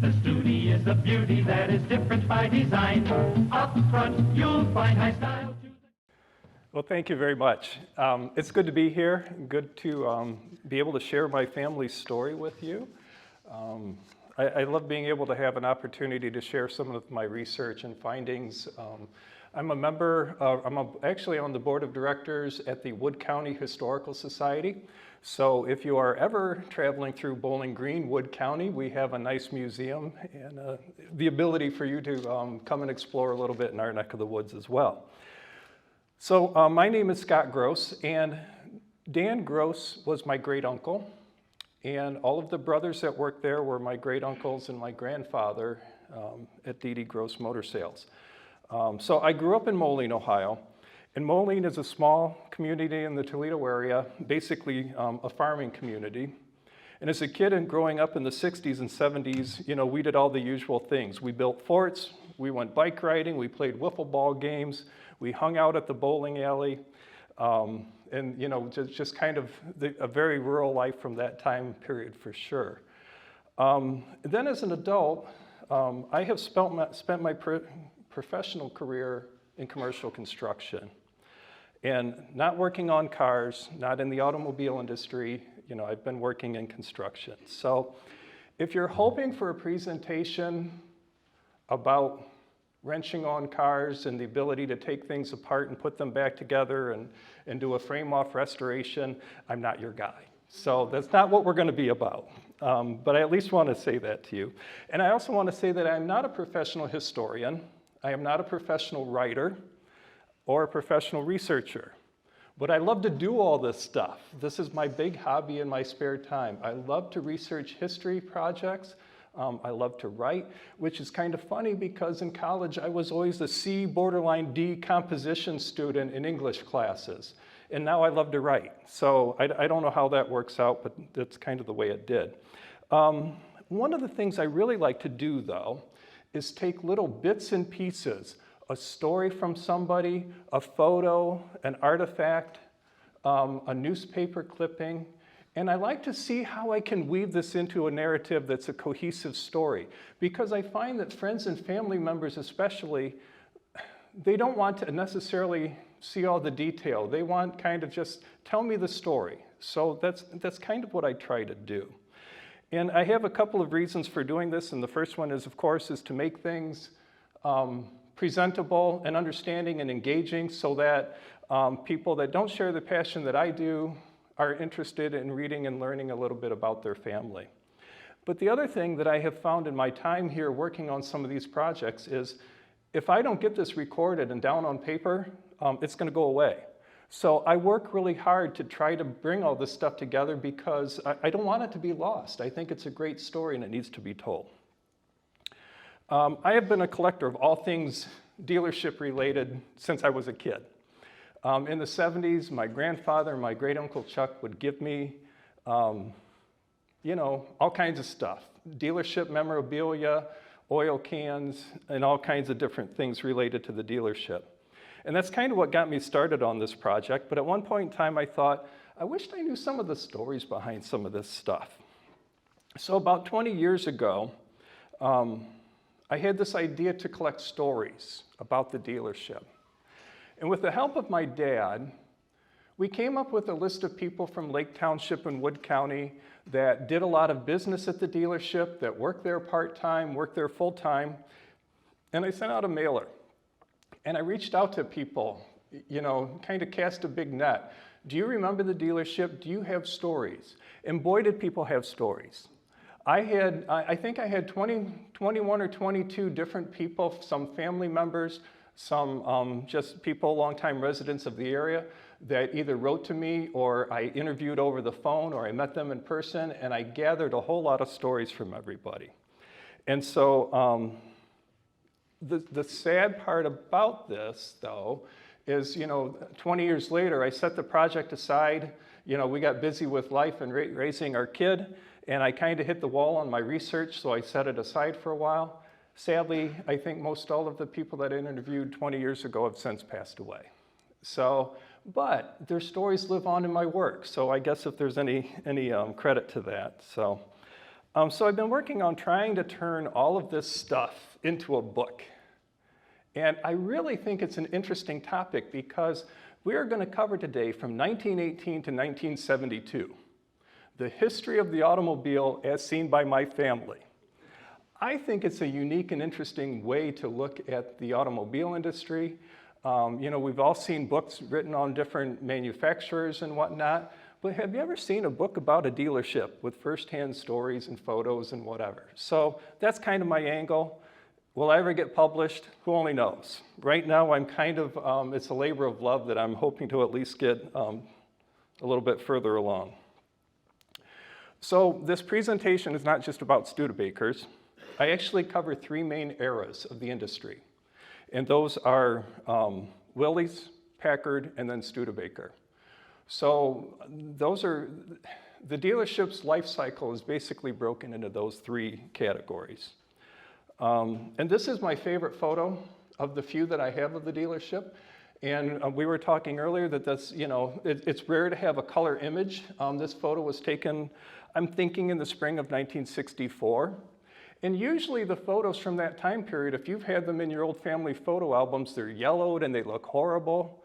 The Studi is a beauty that is different by design. Up front, you'll find high style. Well, thank you very much. It's good to be here. Good to be able to share my family's story with you. I love being able to have an opportunity to share some of my research and findings. I'm a member, actually on the board of directors at the Wood County Historical Society. So if you are ever traveling through Bowling Green, Wood County, we have a nice museum and the ability for you to come and explore a little bit in our neck of the woods as well. So my name is Scott Gross, and Dan Gross was my great uncle, and all of the brothers that worked there were my great uncles and my grandfather at D.D. Gross Motor Sales. So I grew up in Moline, Ohio, and Moline is a small community in the Toledo area, basically a farming community. And as a kid and growing up in the 60s and 70s, you know, we did all the usual things. We built forts, we went bike riding, we played wiffle ball games, we hung out at the bowling alley, and you know, just kind of a very rural life from that time period for sure. Then as an adult, I have spent my professional career in commercial construction, and not working on cars, not in the automobile industry. You know, I've been working in construction. So if you're hoping for a presentation about wrenching on cars and the ability to take things apart and put them back together and do a frame-off restoration, I'm not your guy. So that's not what we're going to be about. But I at least want to say that to you. And I also want to say that I'm not a professional historian. I am not a professional writer or a professional researcher. But I love to do all this stuff. This is my big hobby in my spare time. I love to research history projects. I love to write, which is kind of funny because in college I was always a C, borderline D composition student in English classes. And now I love to write. So I don't know how that works out, but that's kind of the way it did. One of the things I really like to do, though, is take little bits and pieces, a story from somebody, a photo, an artifact, a newspaper clipping, and I like to see how I can weave this into a narrative that's a cohesive story. Because I find that friends and family members especially, they don't want to necessarily see all the detail. They want kind of just, tell me the story. So that's kind of what I try to do. And I have a couple of reasons for doing this, and the first one is, of course, is to make things presentable and understanding and engaging so that people that don't share the passion that I do are interested in reading and learning a little bit about their family. But the other thing that I have found in my time here working on some of these projects is if I don't get this recorded and down on paper, it's going to go away. So I work really hard to try to bring all this stuff together because I don't want it to be lost. I think it's a great story and it needs to be told. I have been a collector of all things dealership related since I was a kid. In the 70s, my grandfather and my great uncle Chuck would give me, you know, all kinds of stuff. Dealership memorabilia, oil cans, and all kinds of different things related to the dealership. And that's kind of what got me started on this project, but at one point in time I thought, I wished I knew some of the stories behind some of this stuff. So about 20 years ago, I had this idea to collect stories about the dealership. And with the help of my dad, we came up with a list of people from Lake Township and Wood County that did a lot of business at the dealership, that worked there part-time, worked there full-time, and I sent out a mailer. And I reached out to people, you know, kind of cast a big net. Do you remember the dealership? Do you have stories? And boy, did people have stories. I think I had 21 or 22 different people, some family members, some just people, longtime residents of the area, that either wrote to me or I interviewed over the phone or I met them in person, and I gathered a whole lot of stories from everybody. And so the sad part about this, though, is, you know, 20 years later, I set the project aside. You know, we got busy with life and raising our kid, and I kind of hit the wall on my research, so I set it aside for a while. Sadly, I think most all of the people that I interviewed 20 years ago have since passed away. So, but their stories live on in my work, so I guess if there's any credit to that. So, So I've been working on trying to turn all of this stuff into a book. And I really think it's an interesting topic because we are going to cover today from 1918 to 1972, the history of the automobile as seen by my family. I think it's a unique and interesting way to look at the automobile industry. We've all seen books written on different manufacturers and whatnot, but have you ever seen a book about a dealership with firsthand stories and photos and whatever? So that's kind of my angle. Will I ever get published? Who only knows? Right now I'm kind of, it's a labor of love that I'm hoping to at least get a little bit further along. So this presentation is not just about Studebakers. I actually cover three main eras of the industry. And those are Willys, Packard, and then Studebaker. So those are, the dealership's life cycle is basically broken into those three categories. And this is my favorite photo of the few that I have of the dealership. And we were talking earlier that that's, it's rare to have a color image. This photo was taken, I'm thinking in the spring of 1964. And usually the photos from that time period, if you've had them in your old family photo albums, they're yellowed and they look horrible.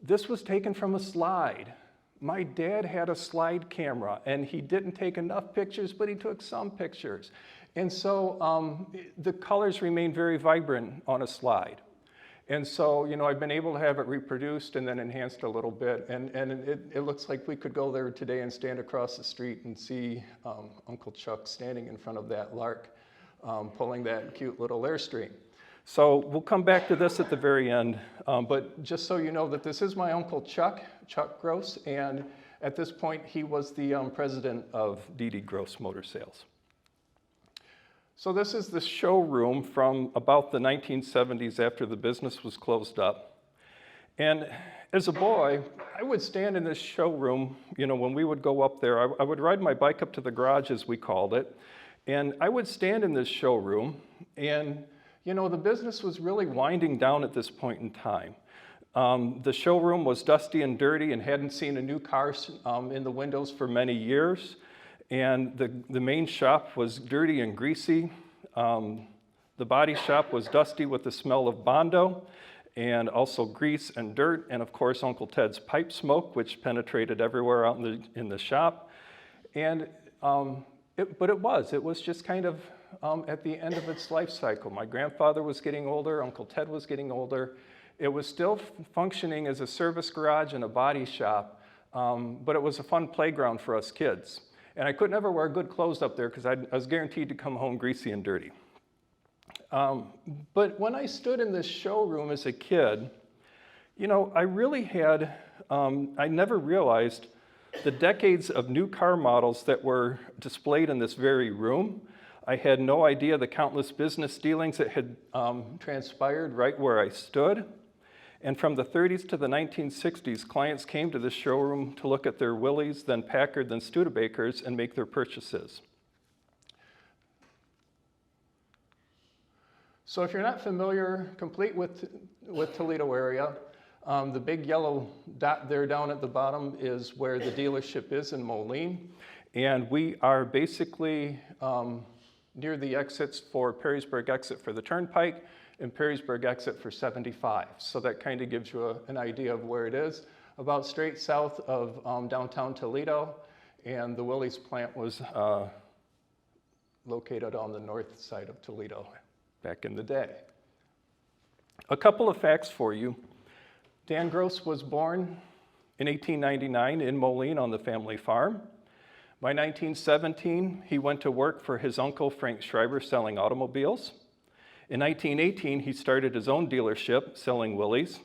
This was taken from a slide. My dad had a slide camera and he didn't take enough pictures, but he took some pictures. And so the colors remain very vibrant on a slide. And so, I've been able to have it reproduced and then enhanced a little bit. And it looks like we could go there today and stand across the street and see Uncle Chuck standing in front of that Lark, pulling that cute little Airstream. So we'll come back to this at the very end. But just so you know that this is my Uncle Chuck, Chuck Gross. And at this point, he was the president of D.D. Gross Motor Sales. So this is the showroom from about the 1970s after the business was closed up. And as a boy, I would stand in this showroom, when we would go up there, I would ride my bike up to the garage, as we called it, and I would stand in this showroom, and, the business was really winding down at this point in time. The showroom was dusty and dirty and hadn't seen a new car in the windows for many years. And the main shop was dirty and greasy. The body shop was dusty with the smell of Bondo and also grease and dirt, and of course Uncle Ted's pipe smoke, which penetrated everywhere out in the shop. And but it was just kind of at the end of its life cycle. My grandfather was getting older, Uncle Ted was getting older. It was still functioning as a service garage and a body shop, but it was a fun playground for us kids. And I could never wear good clothes up there because I was guaranteed to come home greasy and dirty. But when I stood in this showroom as a kid, I really had, I never realized the decades of new car models that were displayed in this very room. I had no idea the countless business dealings that had transpired right where I stood. And from the 30s to the 1960s, clients came to this showroom to look at their Willys, then Packard, then Studebakers, and make their purchases. So if you're not familiar, complete with Toledo area, the big yellow dot there down at the bottom is where the dealership is in Moline. And we are basically near the exits for Perrysburg exit for the Turnpike, and Perrysburg exit for 75. So that kind of gives you an idea of where it is. About straight south of downtown Toledo, and the Willys plant was located on the north side of Toledo back in the day. A couple of facts for you. Dan Gross was born in 1899 in Moline on the family farm. By 1917, he went to work for his uncle Frank Schreiber selling automobiles. In 1918, he started his own dealership selling Willys.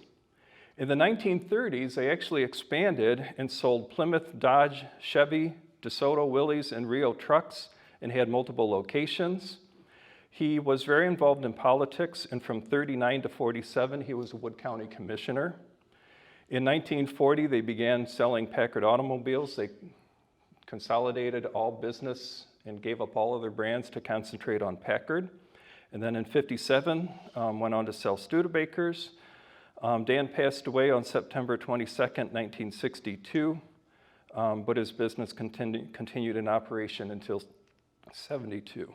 In the 1930s, they actually expanded and sold Plymouth, Dodge, Chevy, DeSoto, Willys, and Rio trucks and had multiple locations. He was very involved in politics, and from 39 to 47, he was a Wood County commissioner. In 1940, they began selling Packard automobiles. They consolidated all business and gave up all other brands to concentrate on Packard. And then in 57, went on to sell Studebakers. Dan passed away on September 22nd, 1962, but his business continued in operation until 72.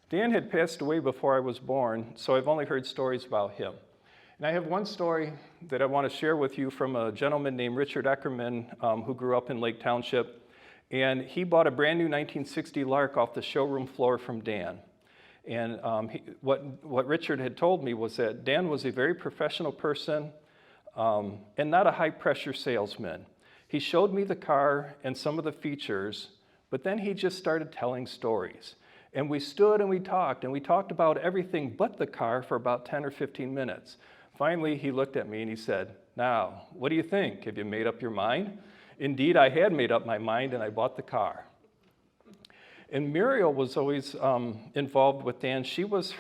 Dan had passed away before I was born, so I've only heard stories about him. And I have one story that I want to share with you from a gentleman named Richard Eckerman who grew up in Lake Township. And he bought a brand new 1960 Lark off the showroom floor from Dan. And what Richard had told me was that Dan was a very professional person and not a high-pressure salesman. He showed me the car and some of the features, but then he just started telling stories. And we stood and we talked about everything but the car for about 10 or 15 minutes. Finally, he looked at me and he said, "Now, what do you think? Have you made up your mind?" Indeed, I had made up my mind and I bought the car. And Muriel was always involved with Dan. She was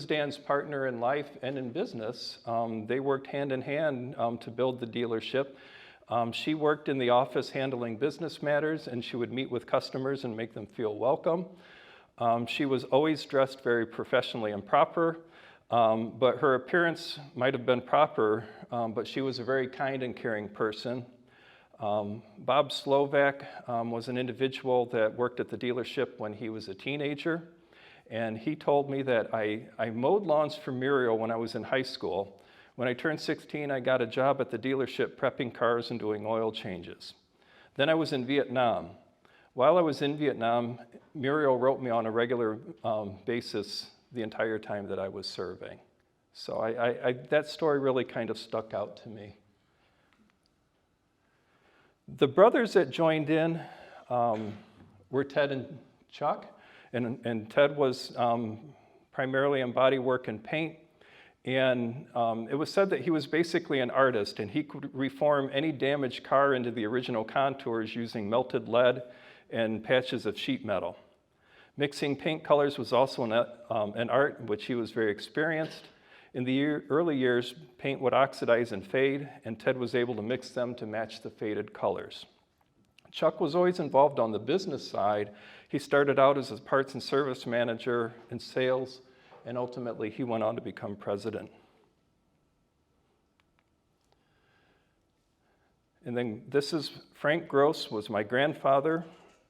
Dan's partner in life and in business. They worked hand in hand to build the dealership. She worked in the office handling business matters, and she would meet with customers and make them feel welcome. She was always dressed very professionally and proper, but her appearance might have been proper, but she was a very kind and caring person. Bob Slovak was an individual that worked at the dealership when he was a teenager, and he told me that I mowed lawns for Muriel when I was in high school. When I turned 16, I got a job at the dealership prepping cars and doing oil changes. Then I was in Vietnam. While I was in Vietnam, Muriel wrote me on a regular basis the entire time that I was serving. So that story really kind of stuck out to me. The brothers that joined in were Ted and Chuck, and Ted was primarily in body work and paint. And it was said that he was basically an artist, and he could reform any damaged car into the original contours using melted lead and patches of sheet metal. Mixing paint colors was also an art in which he was very experienced. In the early years, paint would oxidize and fade, and Ted was able to mix them to match the faded colors. Chuck was always involved on the business side. He started out as a parts and service manager in sales, and ultimately he went on to become president. And then this is Frank Gross, was my grandfather,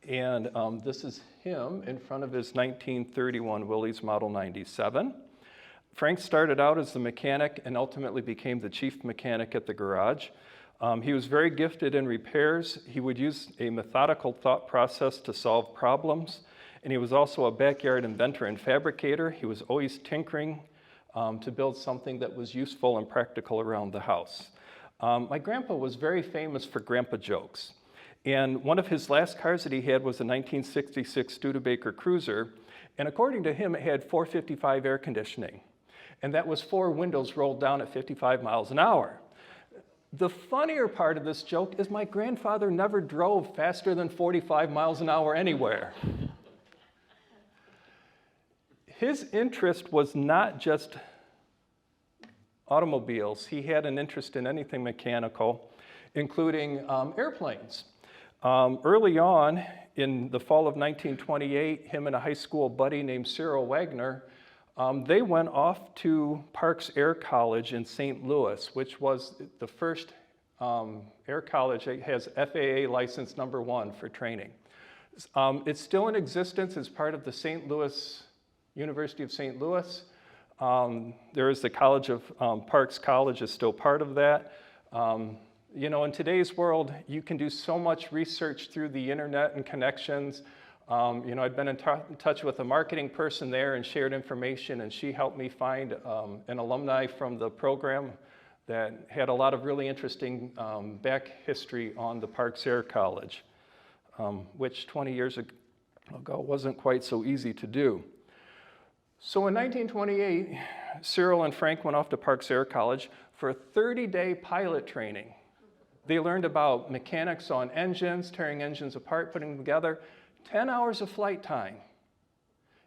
and this is him in front of his 1931 Willys Model 97. Frank started out as the mechanic and ultimately became the chief mechanic at the garage. He was very gifted in repairs. He would use a methodical thought process to solve problems. And he was also a backyard inventor and fabricator. He was always tinkering to build something that was useful and practical around the house. My grandpa was very famous for grandpa jokes. And one of his last cars that he had was a 1966 Studebaker Cruiser. And according to him, it had 455 air conditioning. And that was 4 windows rolled down at 55 miles an hour. The funnier part of this joke is my grandfather never drove faster than 45 miles an hour anywhere. His interest was not just automobiles. He had an interest in anything mechanical, including airplanes. Early on, in the fall of 1928, him and a high school buddy named Cyril Wagner, they went off to Parks Air College in St. Louis, which was the first air college that has FAA license number 1 for training. It's still in existence as part of the St. Louis University of St. Louis. There is the College of Parks College is still part of that. You know, in today's world, you can do so much research through the internet and connections. You know, I'd been in touch with a marketing person there and shared information, and she helped me find an alumni from the program that had a lot of really interesting back history on the Parks Air College, which 20 years ago wasn't quite so easy to do. So in 1928, Cyril and Frank went off to Parks Air College for a 30-day pilot training. They learned about mechanics on engines, tearing engines apart, putting them together, 10 hours of flight time,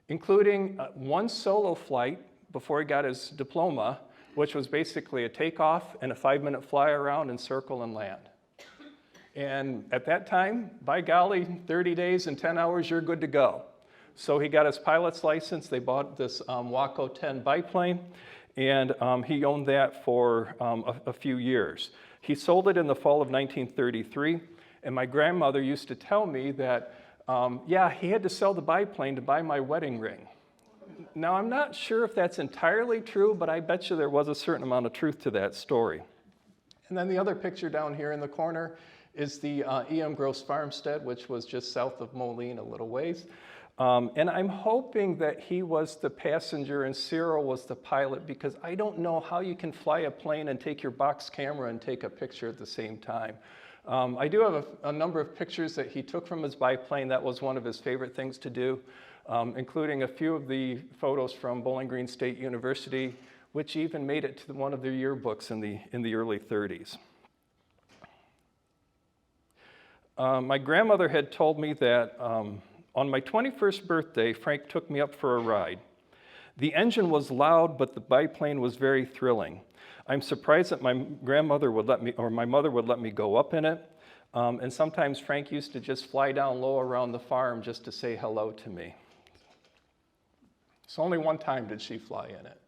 including 1 solo flight before he got his diploma, which was basically a takeoff and a 5-minute fly around and circle and land. And at that time, by golly, 30 days and 10 hours, you're good to go. So he got his pilot's license. They bought this Waco 10 biplane, and he owned that for a few years. He sold it in the fall of 1933, and my grandmother used to tell me that, yeah, he had to sell the biplane to buy my wedding ring. Now, I'm not sure if that's entirely true, but I bet you there was a certain amount of truth to that story. And then the other picture down here in the corner is the E.M. Gross farmstead, which was just south of Moline a little ways. And I'm hoping that he was the passenger and Cyril was the pilot, because I don't know how you can fly a plane and take your box camera and take a picture at the same time. I do have a number of pictures that he took from his biplane. That was one of his favorite things to do, including a few of the photos from Bowling Green State University, which even made it to one of their yearbooks in the early 30s. My grandmother had told me that on my 21st birthday, Frank took me up for a ride. The engine was loud, but the biplane was very thrilling. I'm surprised that my grandmother would let me, or my mother would let me go up in it. And sometimes Frank used to just fly down low around the farm just to say hello to me. So only one time did she fly in it.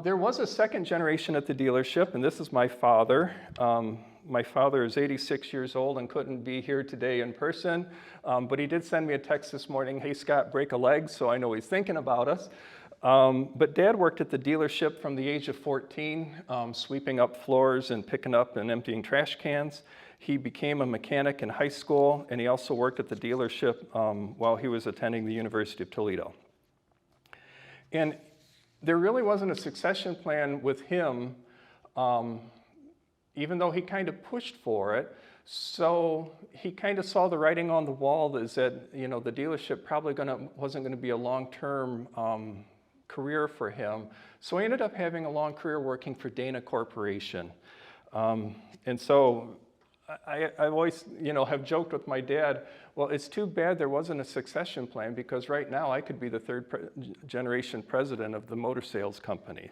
There was a second generation at the dealership, and this is my father. My father is 86 years old and couldn't be here today in person, but he did send me a text this morning, "Hey Scott, break a leg," so I know he's thinking about us. But Dad worked at the dealership from the age of 14, sweeping up floors and picking up and emptying trash cans. He became a mechanic in high school, and he also worked at the dealership while he was attending the University of Toledo. And there really wasn't a succession plan with him, even though he kind of pushed for it. So he kind of saw the writing on the wall that, you know, the dealership probably wasn't going to be a long-term career for him. So he ended up having a long career working for Dana Corporation. And so I always, you know, have joked with my dad, well, it's too bad there wasn't a succession plan, because right now I could be the third generation president of the motor sales company.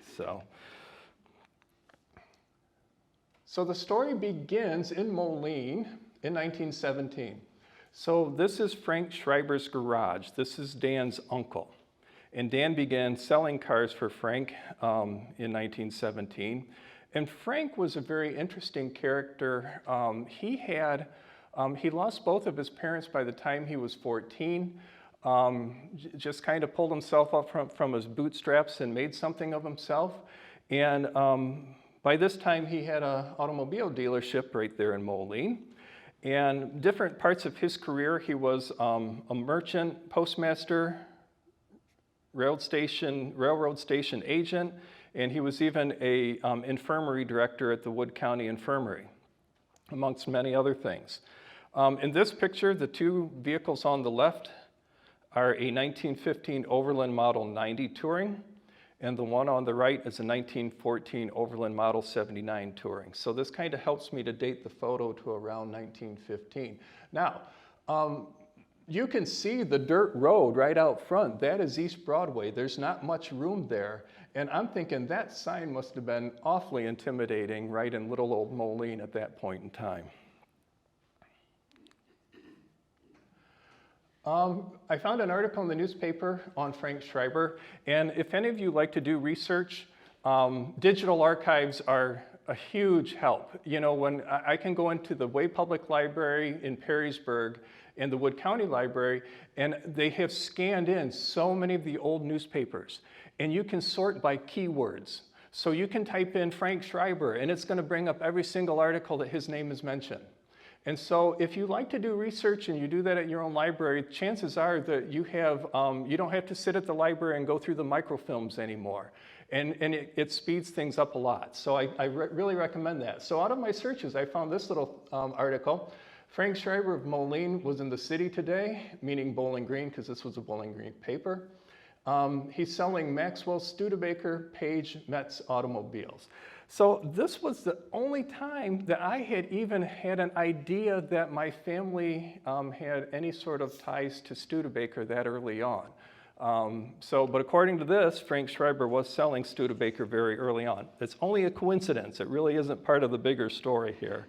So the story begins in Moline in 1917. So this is Frank Schreiber's garage. This is Dan's uncle. And Dan began selling cars for Frank in 1917. And Frank was a very interesting character. He lost both of his parents by the time he was 14. Just kind of pulled himself up from his bootstraps and made something of himself. And by this time, he had an automobile dealership right there in Moline. And different parts of his career, he was a merchant, postmaster, railroad station agent, and he was even a infirmary director at the Wood County Infirmary, amongst many other things. In this picture, the two vehicles on the left are a 1915 Overland Model 90 Touring, and the one on the right is a 1914 Overland Model 79 Touring. So this kind of helps me to date the photo to around 1915. Now, you can see the dirt road right out front. That is East Broadway. There's not much room there. And I'm thinking that sign must have been awfully intimidating right in little old Moline at that point in time. I found an article in the newspaper on Frank Schreiber, and if any of you like to do research, digital archives are a huge help. You know, when I can go into the Way Public Library in Perrysburg and the Wood County Library, and they have scanned in so many of the old newspapers, and you can sort by keywords. So you can type in Frank Schreiber, and it's going to bring up every single article that his name is mentioned. And so if you like to do research and you do that at your own library, chances are that you don't have to sit at the library and go through the microfilms anymore. And it speeds things up a lot. So I really recommend that. So out of my searches, I found this little article. Frank Schreiber of Moline was in the city today, meaning Bowling Green, because this was a Bowling Green paper. He's selling Maxwell Studebaker Page Metz automobiles. So this was the only time that I had even had an idea that my family had any sort of ties to Studebaker that early on. But according to this, Frank Schreiber was selling Studebaker very early on. It's only a coincidence. It really isn't part of the bigger story here.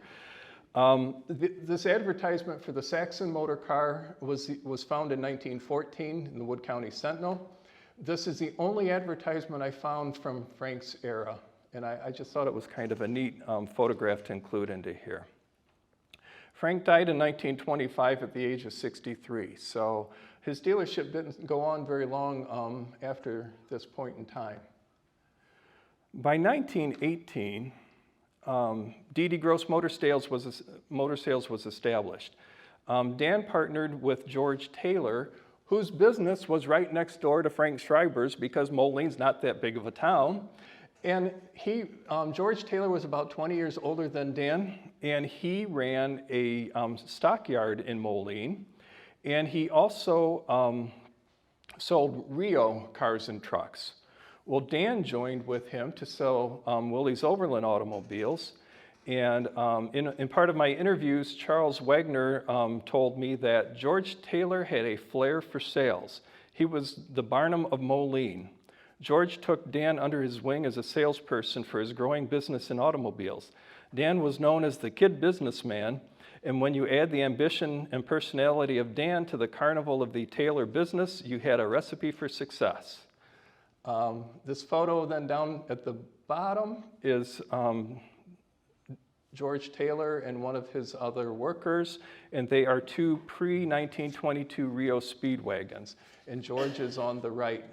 This advertisement for the Saxon motor car was found in 1914 in the Wood County Sentinel. This is the only advertisement I found from Frank's era. And I just thought it was kind of a neat photograph to include into here. Frank died in 1925 at the age of 63, so his dealership didn't go on very long after this point in time. By 1918, D.D. Gross Motor Sales was established. Dan partnered with George Taylor, whose business was right next door to Frank Schreiber's because Moline's not that big of a town. And George Taylor was about 20 years older than Dan, and he ran a stockyard in Moline, and he also sold Rio cars and trucks. Well, Dan joined with him to sell Willys Overland automobiles, and in part of my interviews, Charles Wagner told me that George Taylor had a flair for sales. He was the Barnum of Moline. George took Dan under his wing as a salesperson for his growing business in automobiles. Dan was known as the kid businessman, and when you add the ambition and personality of Dan to the carnival of the Taylor business, you had a recipe for success. This photo then down at the bottom is George Taylor and one of his other workers, and they are two pre-1922 Rio speed wagons. And George is on the right,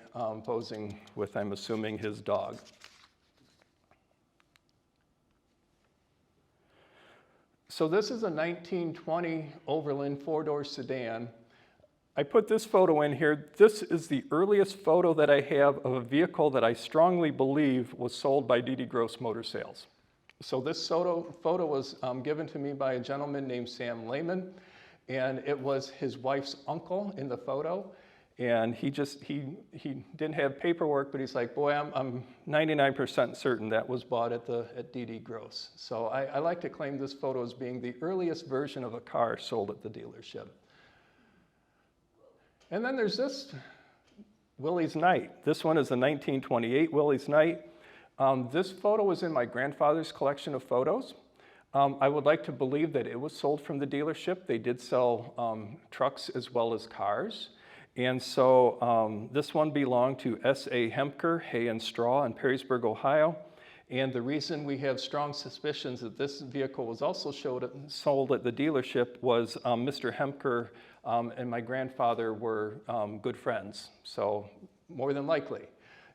posing with, I'm assuming, his dog. So this is a 1920 Overland four-door sedan. I put this photo in here. This is the earliest photo that I have of a vehicle that I strongly believe was sold by D.D. Gross Motor Sales. So this photo was given to me by a gentleman named Sam Lehman, and it was his wife's uncle in the photo. And he didn't have paperwork, but he's like, boy, I'm 99% certain that was bought at D.D. Gross. So I like to claim this photo as being the earliest version of a car sold at the dealership. And then there's this Willys Knight. This one is a 1928 Willys Knight. This photo was in my grandfather's collection of photos. I would like to believe that it was sold from the dealership. They did sell trucks as well as cars. And so this one belonged to S.A. Hemker, Hay and Straw in Perrysburg, Ohio. And the reason we have strong suspicions that this vehicle was also sold at the dealership was Mr. Hemker and my grandfather were good friends, so more than likely.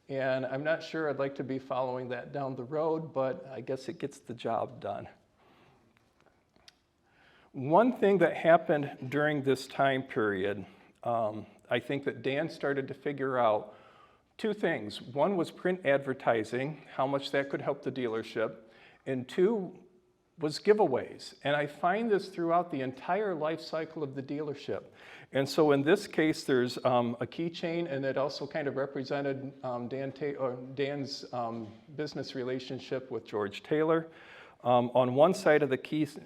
And I'm not sure I'd like to be following that down the road, but I guess it gets the job done. One thing that happened during this time period, I think that Dan started to figure out two things. One was print advertising, how much that could help the dealership, and two was giveaways. And I find this throughout the entire life cycle of the dealership. And so in this case, there's a keychain, and it also kind of represented Dan's business relationship with George Taylor. On one side of the keychain,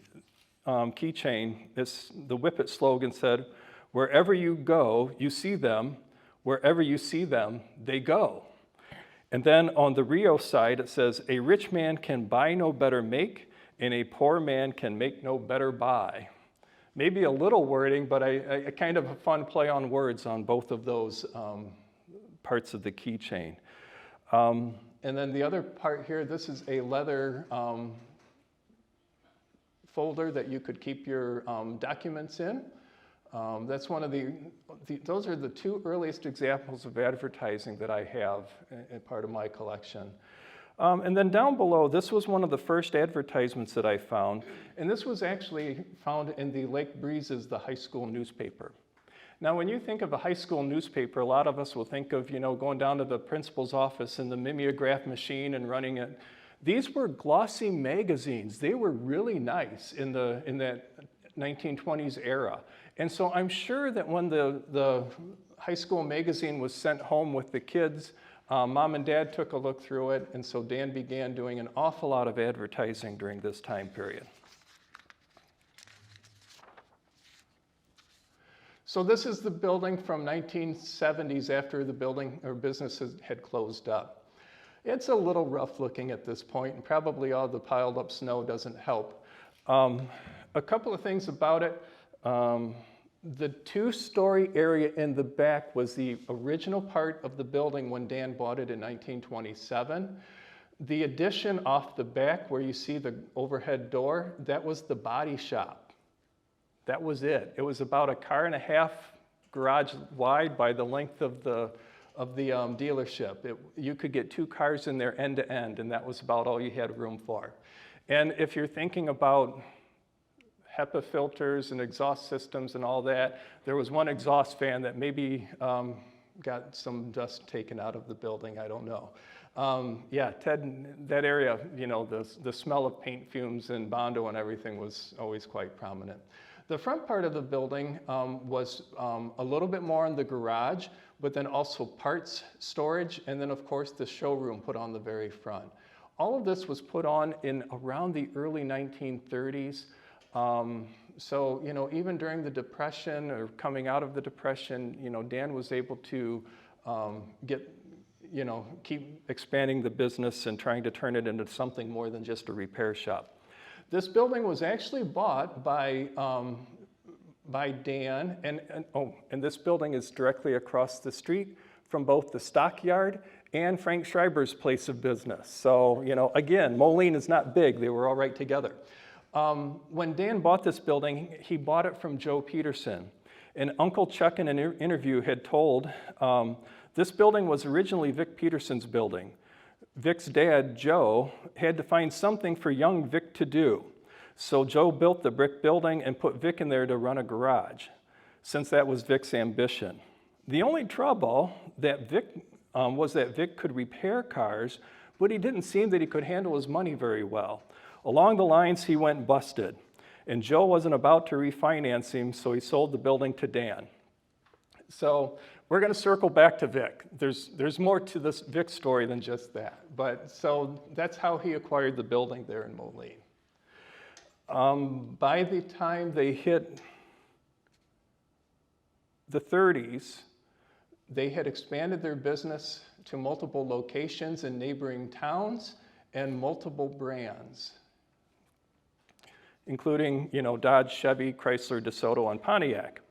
the Whippet slogan said, "Wherever you go, you see them. Wherever you see them, they go." And then on the Rio side, it says, "A rich man can buy no better make, and a poor man can make no better buy." Maybe a little wording, but I kind of a fun play on words on both of those parts of the keychain. And then the other part here, this is a leather folder that you could keep your documents in. That's one of those are the two earliest examples of advertising that I have in part of my collection. And then down below, this was one of the first advertisements that I found, and this was actually found in the Lake Breezes, the high school newspaper. Now, when you think of a high school newspaper, a lot of us will think of, going down to the principal's office and the mimeograph machine and running it. These were glossy magazines. They were really nice in that 1920s era. And so I'm sure that when the high school magazine was sent home with the kids, Mom and Dad took a look through it, and so Dan began doing an awful lot of advertising during this time period. So this is the building from 1970s after the building or businesses had closed up. It's a little rough looking at this point, and probably all the piled up snow doesn't help. A couple of things about it. The two-story area in the back was the original part of the building when Dan bought it in 1927. The addition off the back where you see the overhead door, that was the body shop. That was it. It was about a car and a half garage wide by the length of the dealership. You could get 2 cars in there end to end, and that was about all you had room for. And if you're thinking about HEPA filters and exhaust systems and all that, there was one exhaust fan that maybe got some dust taken out of the building, I don't know. Yeah, Ted, that area, you know, the smell of paint fumes and Bondo and everything was always quite prominent. The front part of the building was a little bit more in the garage, but then also parts storage, and then of course the showroom put on the very front. All of this was put on in around the early 1930s. So, you know, even during the Depression or coming out of the Depression, you know, Dan was able to keep expanding the business and trying to turn it into something more than just a repair shop. This building was actually bought by Dan, and this building is directly across the street from both the stockyard and Frank Schreiber's place of business. So, you know, again, Moline is not big, they were all right together. When Dan bought this building, he bought it from Joe Peterson. And Uncle Chuck in an interview had told, this building was originally Vic Peterson's building. Vic's dad, Joe, had to find something for young Vic to do. So Joe built the brick building and put Vic in there to run a garage, since that was Vic's ambition. The only trouble that was that Vic could repair cars, but he didn't seem that he could handle his money very well. Along the lines, he went busted, and Joe wasn't about to refinance him, so he sold the building to Dan. So we're going to circle back to Vic. There's more to this Vic story than just that. But so that's how he acquired the building there in Moline. By the time they hit the 30s, they had expanded their business to multiple locations in neighboring towns and multiple brands, including, you know, Dodge, Chevy, Chrysler, DeSoto, and Pontiac.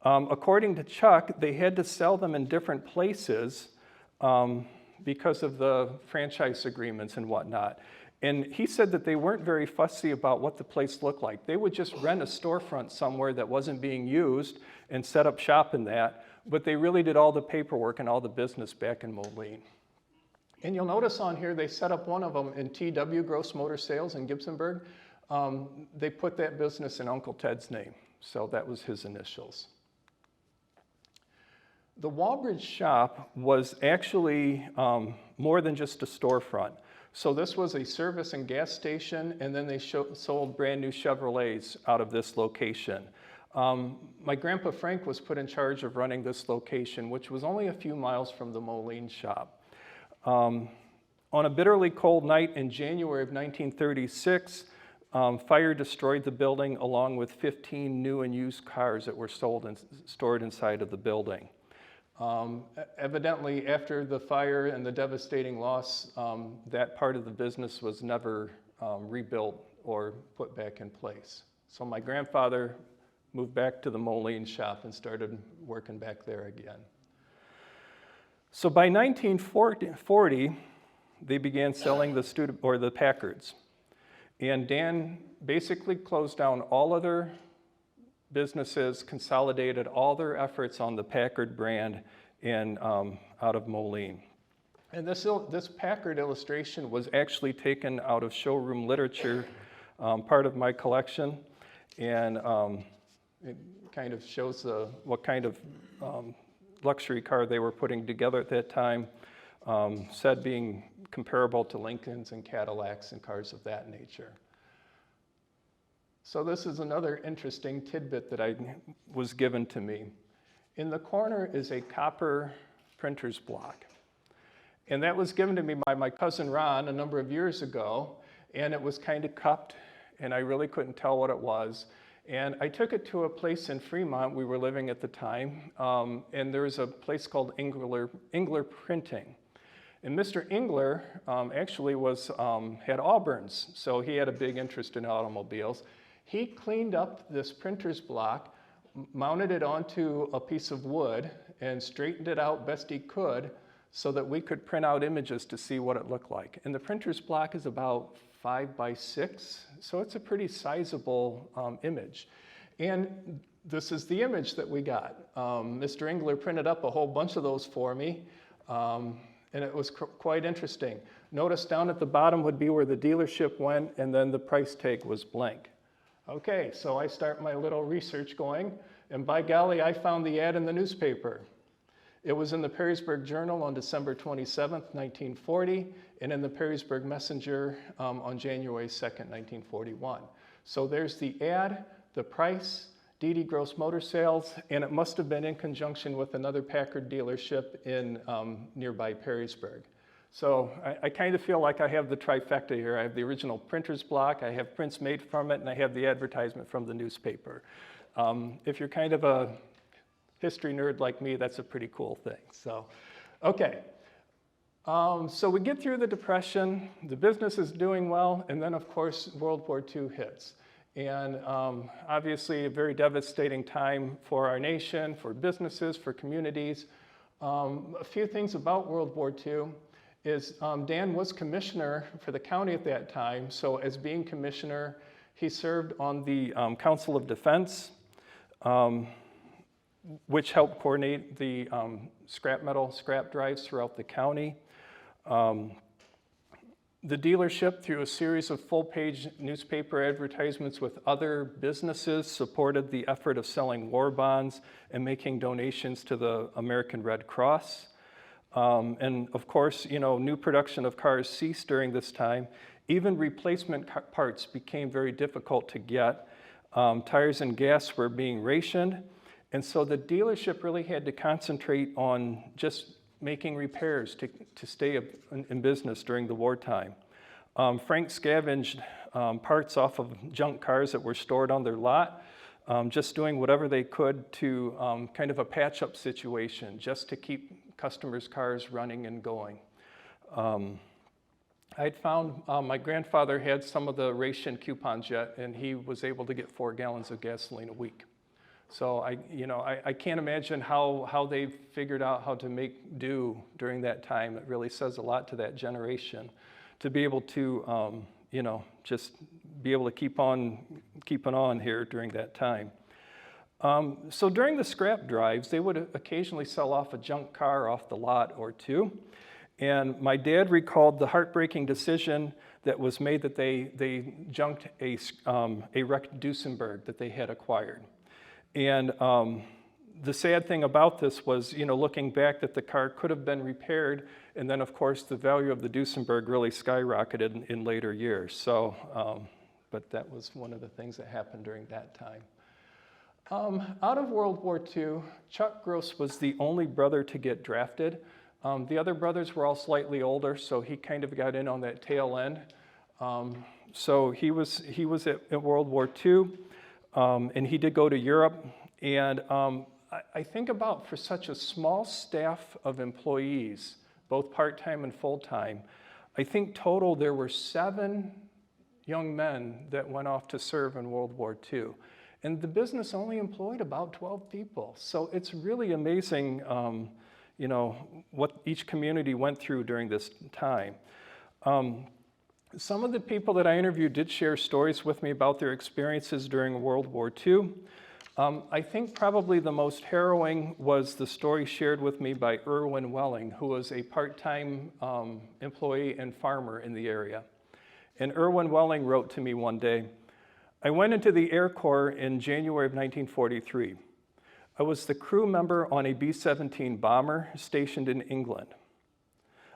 According to Chuck, they had to sell them in different places because of the franchise agreements and whatnot. And he said that they weren't very fussy about what the place looked like. They would just rent a storefront somewhere that wasn't being used and set up shop in that, but they really did all the paperwork and all the business back in Moline. And you'll notice on here, they set up one of them in TW Gross Motor Sales in Gibsonburg. They put that business in Uncle Ted's name, so that was his initials. The Walbridge shop was actually more than just a storefront. So this was a service and gas station, and then they sold brand new Chevrolets out of this location. My grandpa Frank was put in charge of running this location, which was only a few miles from the Moline shop. On a bitterly cold night in January of 1936, fire destroyed the building along with 15 new and used cars that were sold and stored inside of the building. Evidently, after the fire and the devastating loss, that part of the business was never rebuilt or put back in place. So my grandfather moved back to the Moline shop and started working back there again. So by 1940, they began selling the Packards. And Dan basically closed down all other businesses, consolidated all their efforts on the Packard brand and out of Moline. And this Packard illustration was actually taken out of showroom literature, part of my collection, and it kind of shows what kind of luxury car they were putting together at that time, said being comparable to Lincolns and Cadillacs and cars of that nature. So this is another interesting tidbit that was given to me. In the corner is a copper printer's block. And that was given to me by my cousin Ron a number of years ago, and it was kind of cupped, and I really couldn't tell what it was. And I took it to a place in Fremont we were living at the time, and there was a place called Engler Printing. And Mr. Engler actually had Auburns, so he had a big interest in automobiles. He cleaned up this printer's block, mounted it onto a piece of wood, and straightened it out best he could so that we could print out images to see what it looked like. And the printer's block is about 5 by 6, so it's a pretty sizable image. And this is the image that we got. Mr. Engler printed up a whole bunch of those for me, and it was quite interesting. Notice down at the bottom would be where the dealership went, and then the price tag was blank. Okay, so I start my little research going, and by golly, I found the ad in the newspaper. It was in the Perrysburg Journal on December 27th, 1940, and in the Perrysburg Messenger on January 2nd, 1941. So there's the ad, the price, DD gross motor sales, and it must have been in conjunction with another Packard dealership in nearby Perrysburg. So I kind of feel like I have the trifecta here. I have the original printer's block, I have prints made from it, and I have the advertisement from the newspaper. If you're kind of a history nerd like me, that's a pretty cool thing. So, okay. So we get through the Depression, the business is doing well, and then of course World War II hits. And obviously a very devastating time for our nation, for businesses, for communities. A few things about World War II is Dan was commissioner for the county at that time. So as being commissioner, he served on the Council of Defense, which helped coordinate the scrap metal scrap drives throughout the county. The dealership, through a series of full-page newspaper advertisements with other businesses, supported the effort of selling war bonds and making donations to the American Red Cross. And of course, you know, new production of cars ceased during this time. Even replacement parts became very difficult to get. Tires and gas were being rationed. And so the dealership really had to concentrate on just making repairs to stay in business during the wartime. Frank scavenged parts off of junk cars that were stored on their lot, just doing whatever they could to kind of a patch-up situation, just to keep customers' cars running and going. I'd found my grandfather had some of the ration coupons yet, and he was able to get 4 gallons of gasoline a week. So I can't imagine how they figured out how to make do during that time. It really says a lot to that generation to be able to, just be able to keep on here during that time. So during the scrap drives, they would occasionally sell off a junk car off the lot or two. And my dad recalled the heartbreaking decision that was made that they junked a wrecked Duesenberg that they had acquired. And the sad thing about this was, looking back, that the car could have been repaired, and then of course the value of the Duesenberg really skyrocketed in later years. So, but that was one of the things that happened during that time. Out of World War II, Chuck Gross was the only brother to get drafted. The other brothers were all slightly older, so he kind of got in on that tail end. So he was at World War II. And he did go to Europe, and I think about, for such a small staff of employees, both part-time and full-time, I think total there were 7 young men that went off to serve in World War II. And the business only employed about 12 people. So it's really amazing, what each community went through during this time. Some of the people that I interviewed did share stories with me about their experiences during World War II. I think probably the most harrowing was the story shared with me by Irwin Welling, who was a part-time employee and farmer in the area. And Irwin Welling wrote to me one day, "I went into the Air Corps in January of 1943. I was the crew member on a B-17 bomber stationed in England.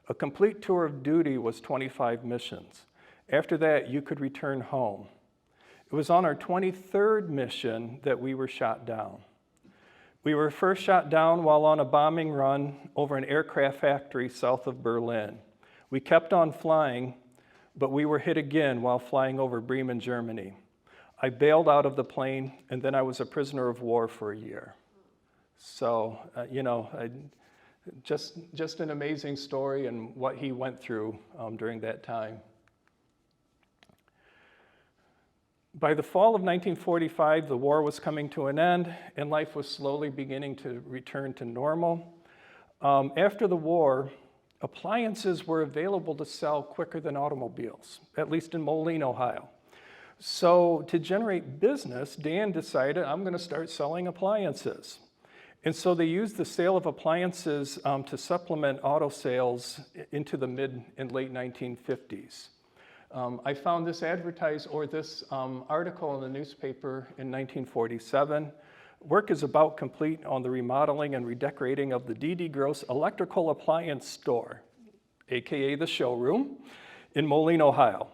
A complete tour of duty was 25 missions. After that, you could return home. It was on our 23rd mission that we were shot down. We were first shot down while on a bombing run over an aircraft factory south of Berlin. We kept on flying, but we were hit again while flying over Bremen, Germany. I bailed out of the plane, and then I was a prisoner of war for a year." So, just an amazing story and what he went through during that time. By the fall of 1945, the war was coming to an end, and life was slowly beginning to return to normal. After the war, appliances were available to sell quicker than automobiles, at least in Moline, Ohio. So to generate business, Dan decided, I'm going to start selling appliances. And so they used the sale of appliances to supplement auto sales into the mid and late 1950s. I found this article in the newspaper in 1947. Work is about complete on the remodeling and redecorating of the D.D. Gross Electrical Appliance Store, aka the showroom, in Moline, Ohio.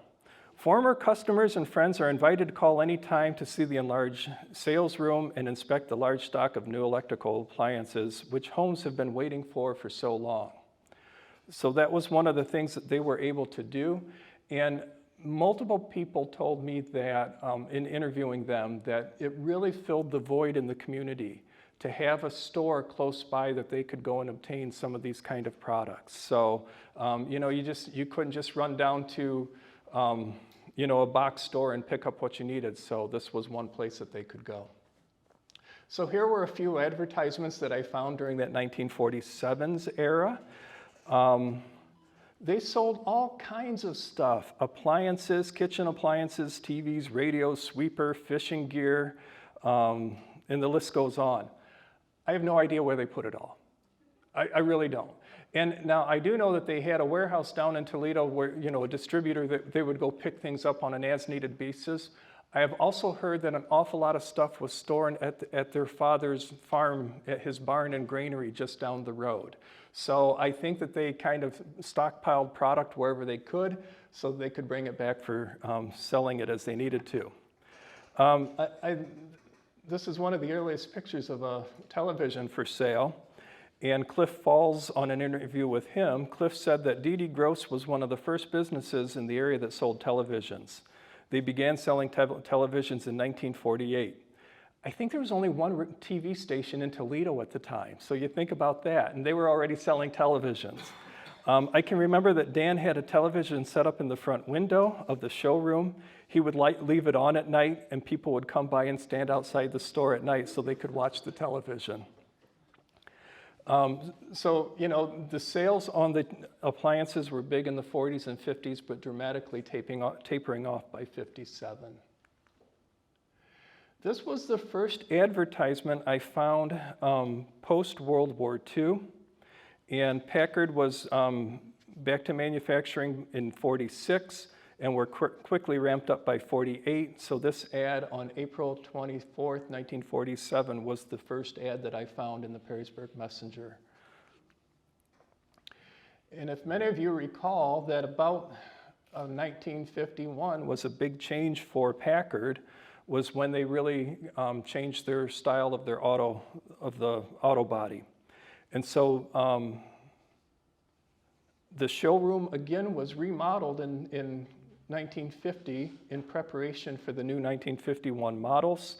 Former customers and friends are invited to call anytime to see the enlarged sales room and inspect the large stock of new electrical appliances, which homes have been waiting for so long. So that was one of the things that they were able to do. And multiple people told me that, in interviewing them, that it really filled the void in the community to have a store close by that they could go and obtain some of these kind of products. So, you couldn't just run down to, a box store and pick up what you needed. So this was one place that they could go. So here were a few advertisements that I found during that 1947's era. They sold all kinds of stuff: appliances, kitchen appliances, TVs, radios, sweeper, fishing gear, and the list goes on. I have no idea where they put it all. I really don't. And now I do know that they had a warehouse down in Toledo where, a distributor, that they would go pick things up on an as-needed basis. I have also heard that an awful lot of stuff was stored at their father's farm, at his barn and granary just down the road. So I think that they kind of stockpiled product wherever they could so they could bring it back for selling it as they needed to. This is one of the earliest pictures of a television for sale. And Cliff Falls, on an interview with him, Cliff said that D.D. Gross was one of the first businesses in the area that sold televisions. They began selling televisions in 1948. I think there was only one TV station in Toledo at the time, so you think about that, and they were already selling televisions. I can remember that Dan had a television set up in the front window of the showroom. He would leave it on at night, and people would come by and stand outside the store at night so they could watch the television. The sales on the appliances were big in the 40s and 50s, but dramatically tapering off by 57. This was the first advertisement I found post-World War II, and Packard was back to manufacturing in 46, and were quickly ramped up by 48. So this ad on April 24th, 1947 was the first ad that I found in the Perrysburg Messenger. And if many of you recall that about 1951 was a big change for Packard, was when they really changed their style of the auto body. And so the showroom again was remodeled in 1950 in preparation for the new 1951 models.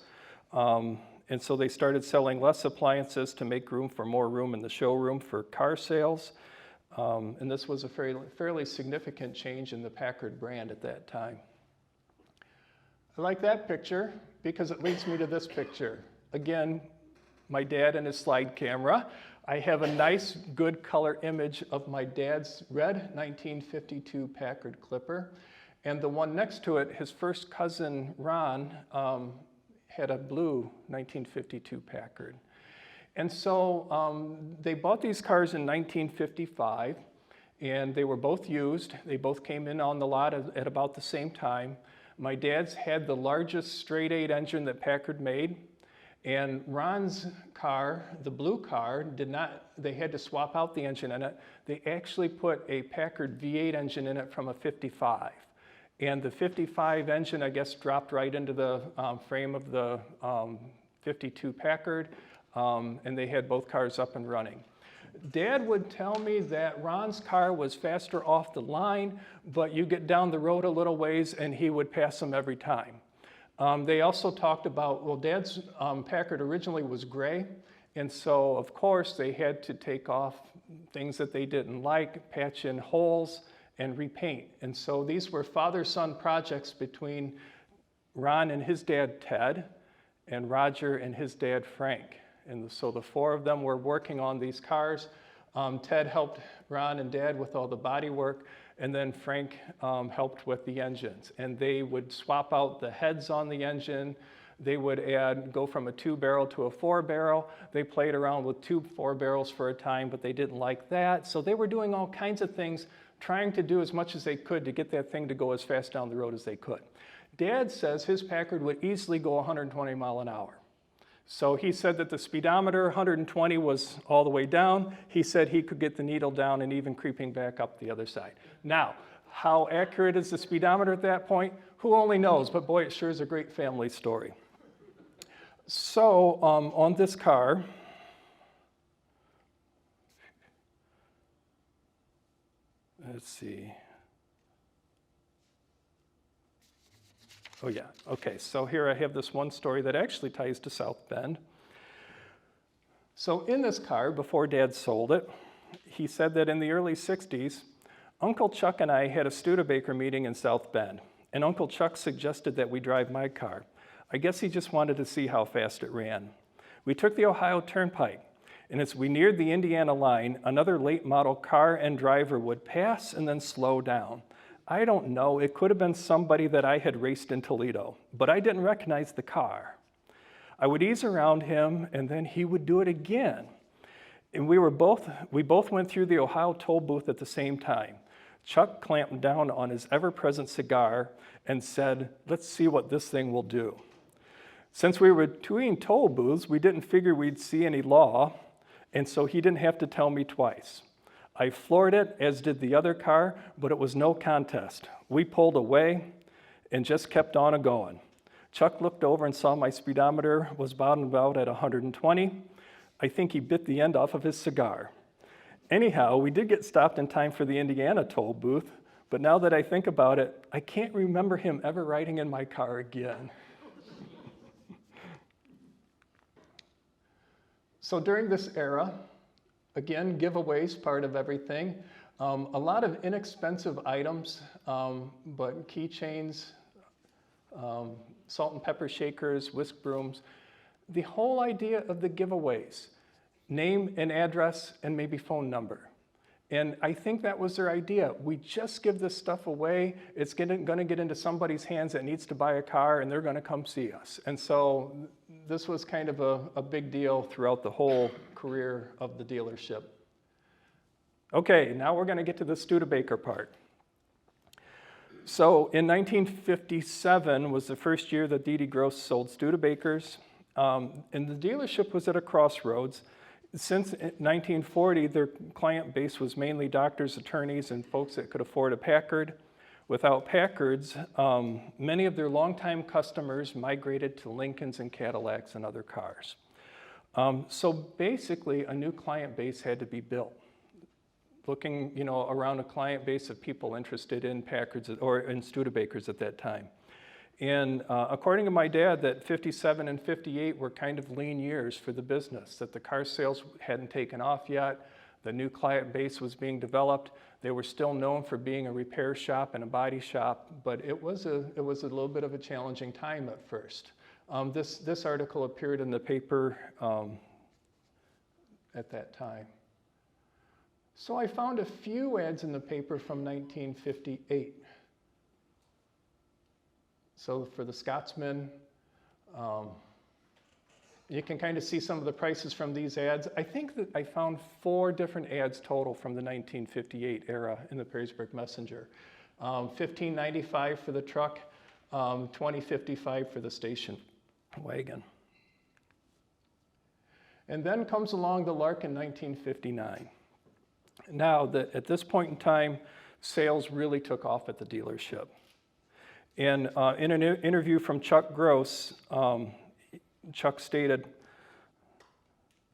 And so they started selling less appliances to make room for more room in the showroom for car sales. And this was a fairly significant change in the Packard brand at that time. I like that picture because it leads me to this picture. Again, my dad and his slide camera. I have a nice, good color image of my dad's red 1952 Packard Clipper. And the one next to it, his first cousin, Ron, had a blue 1952 Packard. And so they bought these cars in 1955, and they were both used. They both came in on the lot at about the same time. My dad's had the largest straight 8 engine that Packard made. And Ron's car, the blue car, they had to swap out the engine in it. They actually put a Packard V8 engine in it from a 55. And the 55 engine, I guess, dropped right into the frame of the 52 Packard, and they had both cars up and running. Dad would tell me that Ron's car was faster off the line, but you get down the road a little ways and he would pass them every time. They also talked about, well, Dad's Packard originally was gray, and so of course they had to take off things that they didn't like, patch in holes, and repaint. And so these were father-son projects between Ron and his dad, Ted, and Roger and his dad, Frank. And so the four of them were working on these cars. Ted helped Ron and Dad with all the body work, and then Frank helped with the engines. And they would swap out the heads on the engine. They would go from a 2-barrel to a 4-barrel. They played around with 2 4-barrels for a time, but they didn't like that. So they were doing all kinds of things, trying to do as much as they could to get that thing to go as fast down the road as they could. Dad says his Packard would easily go 120 mile an hour. So he said that the speedometer, 120, was all the way down. He said he could get the needle down and even creeping back up the other side. Now, how accurate is the speedometer at that point? Who only knows, but boy, it sure is a great family story. So on this car, let's see. Oh yeah, okay, so here I have this one story that actually ties to South Bend. So in this car, before Dad sold it, he said that in the early 60s, Uncle Chuck and I had a Studebaker meeting in South Bend, and Uncle Chuck suggested that we drive my car. I guess he just wanted to see how fast it ran. We took the Ohio Turnpike, and as we neared the Indiana line, another late model car and driver would pass and then slow down. I don't know, it could have been somebody that I had raced in Toledo, but I didn't recognize the car. I would ease around him, and then he would do it again. And we both went through the Ohio toll booth at the same time. Chuck clamped down on his ever-present cigar and said, "Let's see what this thing will do." Since we were between toll booths, we didn't figure we'd see any law, and so he didn't have to tell me twice. I floored it, as did the other car, but it was no contest. We pulled away and just kept on a-going. Chuck looked over and saw my speedometer was about at 120. I think he bit the end off of his cigar. Anyhow, we did get stopped in time for the Indiana toll booth, but now that I think about it, I can't remember him ever riding in my car again. So during this era, again, giveaways, part of everything. A lot of inexpensive items, but keychains, salt and pepper shakers, whisk brooms. The whole idea of the giveaways, name and address and maybe phone number. And I think that was their idea. We just give this stuff away. It's going to get into somebody's hands that needs to buy a car, and they're going to come see us. And so this was kind of a big deal throughout the whole career of the dealership. Okay, now we're going to get to the Studebaker part. So in 1957 was the first year that D.D. Gross sold Studebakers, and the dealership was at a crossroads. Since 1940, their client base was mainly doctors, attorneys, and folks that could afford a Packard. Without Packards, many of their longtime customers migrated to Lincolns and Cadillacs and other cars. So basically, a new client base had to be built. Looking, around a client base of people interested in Packards or in Studebakers at that time. And according to my dad, that 57 and 58 were kind of lean years for the business, that the car sales hadn't taken off yet, the new client base was being developed. They were still known for being a repair shop and a body shop, but it was a little bit of a challenging time at first. This article appeared in the paper at that time. So I found a few ads in the paper from 1958. So for the Scotsman, you can kind of see some of the prices from these ads. I think that I found 4 different ads total from the 1958 era in the Perrysburg Messenger. $15.95 for the truck, $20.55 for the station wagon. And then comes along the Lark in 1959. Now, at this point in time, sales really took off at the dealership. And in an interview from Chuck Gross, Chuck stated,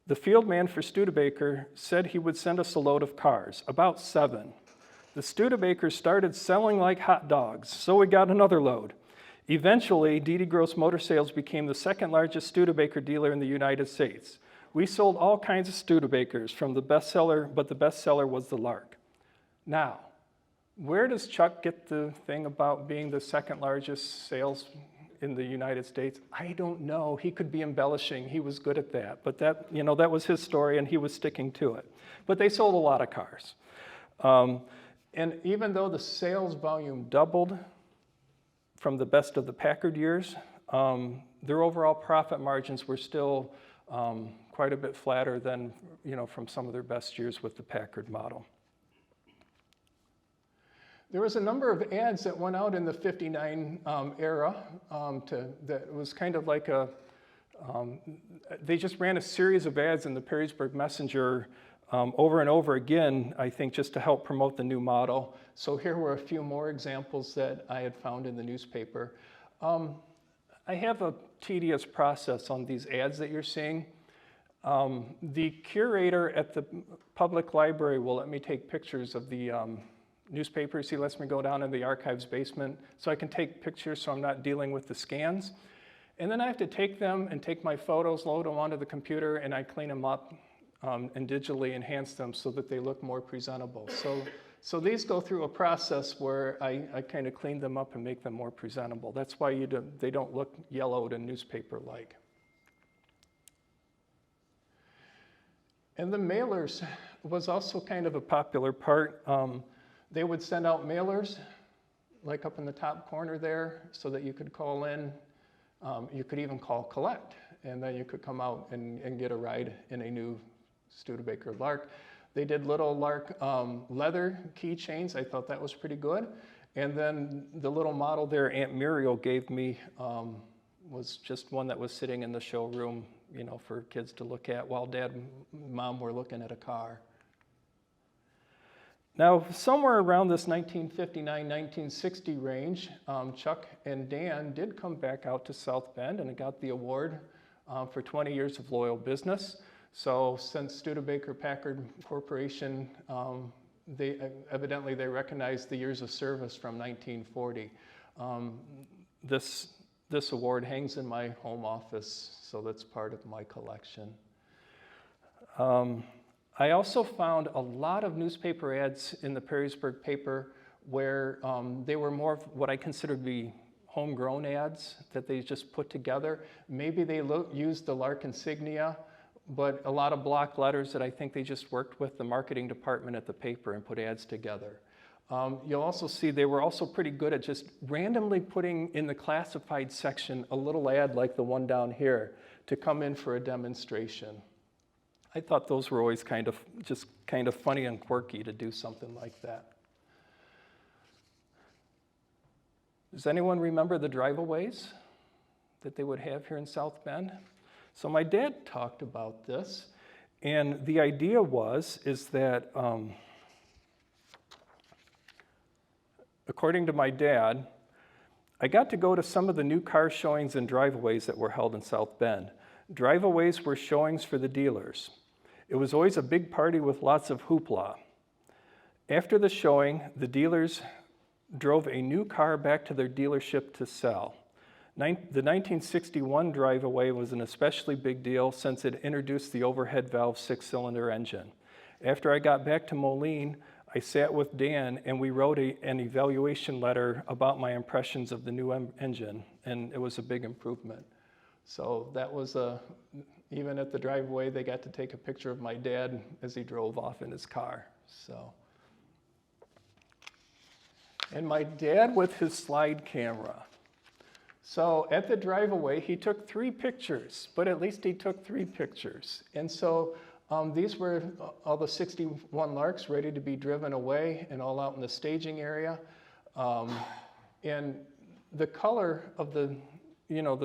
"The field man for Studebaker said he would send us a load of cars, about 7. The Studebakers started selling like hot dogs, so we got another load. Eventually, D.D. Gross Motor Sales became the second largest Studebaker dealer in the United States. We sold all kinds of Studebakers from the bestseller, but the bestseller was the Lark." Now, where does Chuck get the thing about being the second largest sales in the United States? I don't know. He could be embellishing. He was good at that. But that, you know, that was his story, and he was sticking to it. But they sold a lot of cars. And even though the sales volume doubled from the best of the Packard years, their overall profit margins were still quite a bit flatter than, you know, from some of their best years with the Packard model. There was a number of ads that went out in the '59 era that was kind of like they just ran a series of ads in the Perrysburg Messenger over and over again, I think, just to help promote the new model. So here were a few more examples that I had found in the newspaper. I have a tedious process on these ads that you're seeing. The curator at the public library will let me take pictures of the newspapers. He lets me go down in the archives basement so I can take pictures so I'm not dealing with the scans. And then I have to take them and take my photos, load them onto the computer, and I clean them up and digitally enhance them so that they look more presentable. So these go through a process where I kind of clean them up and make them more presentable. That's why they don't look yellowed and newspaper-like. And the mailers was also kind of a popular part. They would send out mailers, like up in the top corner there, so that you could call in. You could even call collect, and then you could come out and get a ride in a new Studebaker Lark. They did little Lark leather keychains. I thought that was pretty good. And then the little model there Aunt Muriel gave me was just one that was sitting in the showroom, you know, for kids to look at while Dad and Mom were looking at a car. Now, somewhere around this 1959-1960 range, Chuck and Dan did come back out to South Bend and got the award for 20 years of loyal business. So since Studebaker Packard Corporation, evidently they recognized the years of service from 1940. This award hangs in my home office, so that's part of my collection. I also found a lot of newspaper ads in the Perrysburg paper where they were more of what I consider to be homegrown ads that they just put together. Maybe they used the Lark insignia, but a lot of block letters that I think they just worked with the marketing department at the paper and put ads together. You'll also see they were also pretty good at just randomly putting in the classified section a little ad like the one down here to come in for a demonstration. I thought those were always kind of funny and quirky to do something like that. Does anyone remember the driveaways that they would have here in South Bend? So my dad talked about this, and the idea is that according to my dad, I got to go to some of the new car showings and driveaways that were held in South Bend. Driveaways were showings for the dealers. It was always a big party with lots of hoopla. After the showing, the dealers drove a new car back to their dealership to sell. The 1961 driveaway was an especially big deal since it introduced the overhead valve six-cylinder engine. After I got back to Moline, I sat with Dan and we wrote an evaluation letter about my impressions of the new engine, and it was a big improvement. So that was even at the driveway, they got to take a picture of my dad as he drove off in his car. So, and my dad with his slide camera. So at the driveway, he took 3 pictures, but at least he took 3 pictures. And so these were all the 61 Larks ready to be driven away and all out in the staging area. And the color of the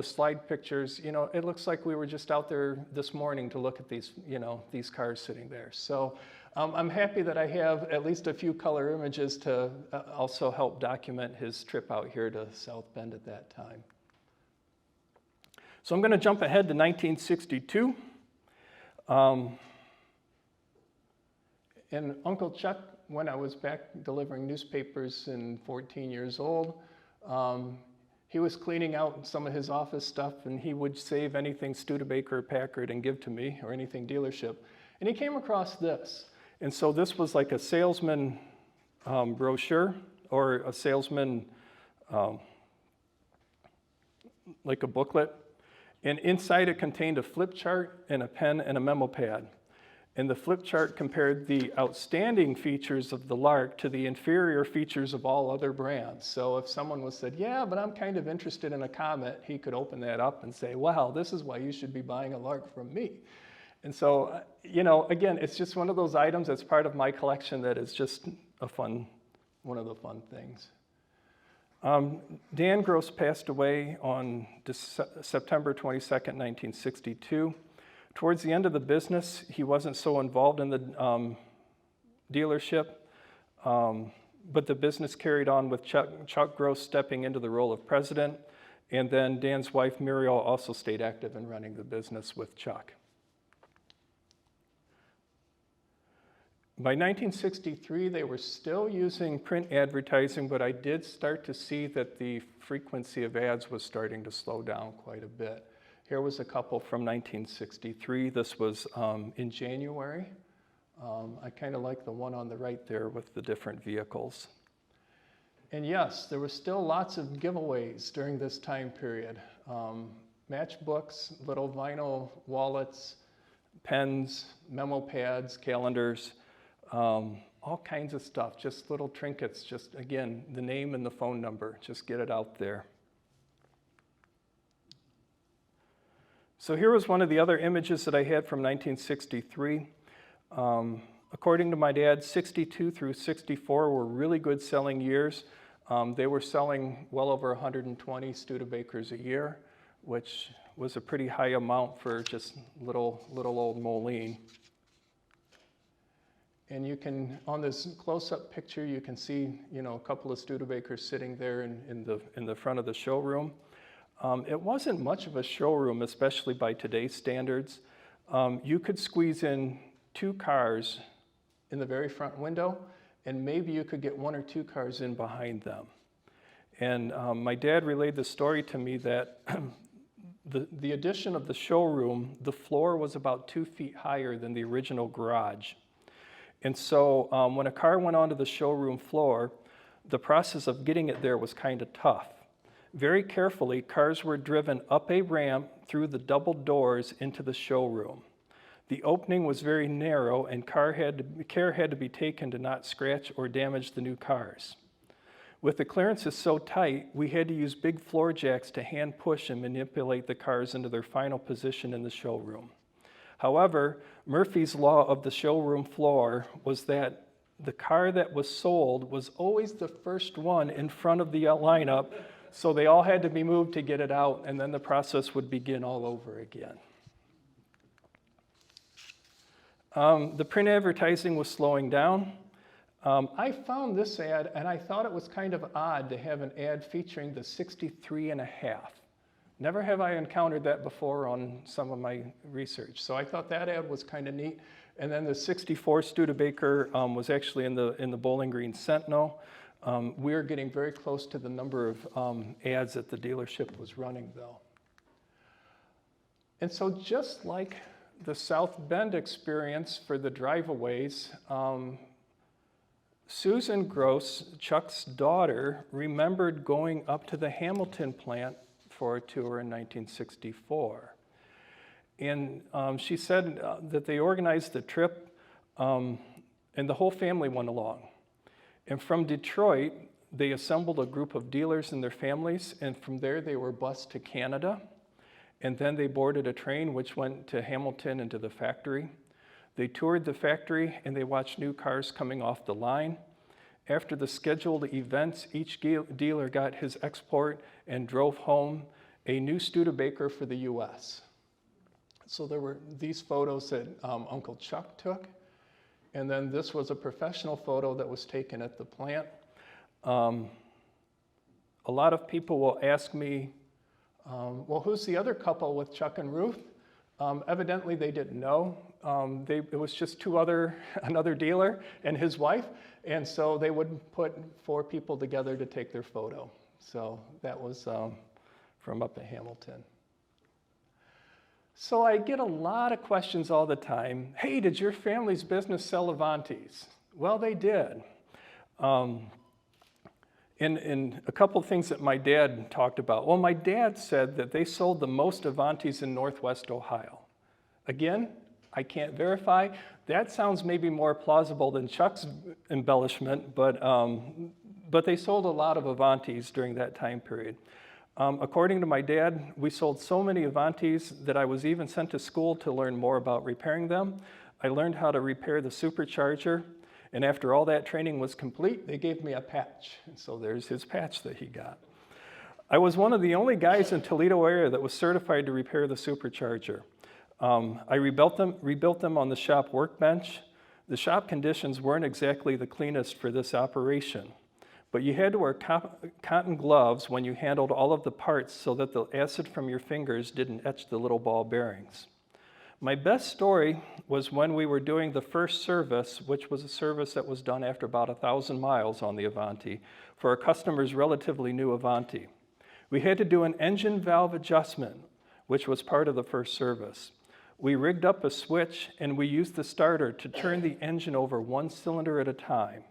slide pictures, it looks like we were just out there this morning to look at these cars sitting there. So I'm happy that I have at least a few color images to also help document his trip out here to South Bend at that time. So I'm going to jump ahead to 1962. And Uncle Chuck, when I was back delivering newspapers and 14 years old, he was cleaning out some of his office stuff, and he would save anything Studebaker or Packard and give to me, or anything dealership. And he came across this. And so this was like a salesman brochure, or a salesman like a booklet, and inside it contained a flip chart and a pen and a memo pad. And the flip chart compared the outstanding features of the Lark to the inferior features of all other brands. So if someone was said, yeah, but I'm kind of interested in a Comet, he could open that up and say, wow, this is why you should be buying a Lark from me. And so, again, it's just one of those items that's part of my collection that is just one of the fun things. Dan Gross passed away on September 22nd, 1962. Towards the end of the business, he wasn't so involved in the dealership, but the business carried on with Chuck Gross stepping into the role of president, and then Dan's wife, Muriel, also stayed active in running the business with Chuck. By 1963, they were still using print advertising, but I did start to see that the frequency of ads was starting to slow down quite a bit. Here was a couple from 1963. This was in January. I kind of like the one on the right there with the different vehicles. And yes, there were still lots of giveaways during this time period. Matchbooks, little vinyl wallets, pens, memo pads, calendars, all kinds of stuff, just little trinkets, just again, the name and the phone number, just get it out there. So here was one of the other images that I had from 1963. According to my dad, 62 through 64 were really good selling years. They were selling well over 120 Studebakers a year, which was a pretty high amount for just little old Moline. And you can, on this close-up picture, you can see, a couple of Studebakers sitting there in the front of the showroom. It wasn't much of a showroom, especially by today's standards. You could squeeze in 2 cars in the very front window, and maybe you could get 1 or 2 cars in behind them. And my dad relayed the story to me that the addition of the showroom, the floor was about 2 feet higher than the original garage. And so when a car went onto the showroom floor, the process of getting it there was kind of tough. Very carefully, cars were driven up a ramp through the double doors into the showroom. The opening was very narrow, and care had to be taken to not scratch or damage the new cars. With the clearances so tight, we had to use big floor jacks to hand push and manipulate the cars into their final position in the showroom. However, Murphy's Law of the showroom floor was that the car that was sold was always the first one in front of the lineup, so they all had to be moved to get it out, and then the process would begin all over again. The print advertising was slowing down. I found this ad, and I thought it was kind of odd to have an ad featuring the 63.5. Never have I encountered that before on some of my research, so I thought that ad was kind of neat. And then the 64 Studebaker was actually in the Bowling Green Sentinel. We're getting very close to the number of ads that the dealership was running, though. And so just like the South Bend experience for the driveaways, Susan Gross, Chuck's daughter, remembered going up to the Hamilton plant for a tour in 1964. And she said that they organized the trip, and the whole family went along. And from Detroit, they assembled a group of dealers and their families, and from there they were bused to Canada. And then they boarded a train which went to Hamilton and to the factory. They toured the factory and they watched new cars coming off the line. After the scheduled events, each dealer got his export and drove home a new Studebaker for the US. So there were these photos that Uncle Chuck took. And then this was a professional photo that was taken at the plant. A lot of people will ask me, well, who's the other couple with Chuck and Ruth? Evidently, they didn't know. It was just another dealer and his wife, and so they would put 4 people together to take their photo. So that was from up at Hamilton. So I get a lot of questions all the time. Hey, did your family's business sell Avantis? Well, they did. And a couple of things that my dad talked about. Well, my dad said that they sold the most Avantis in Northwest Ohio. Again, I can't verify. That sounds maybe more plausible than Chuck's embellishment, but they sold a lot of Avantis during that time period. According to my dad, we sold so many Avantis that I was even sent to school to learn more about repairing them. I learned how to repair the supercharger, and after all that training was complete, they gave me a patch. And so there's his patch that he got. I was one of the only guys in Toledo area that was certified to repair the supercharger. I rebuilt them on the shop workbench. The shop conditions weren't exactly the cleanest for this operation, but you had to wear cotton gloves when you handled all of the parts so that the acid from your fingers didn't etch the little ball bearings. My best story was when we were doing the first service, which was a service that was done after about 1,000 miles on the Avanti, for a customer's relatively new Avanti. We had to do an engine valve adjustment, which was part of the first service. We rigged up a switch and we used the starter to turn the engine over one cylinder at a time.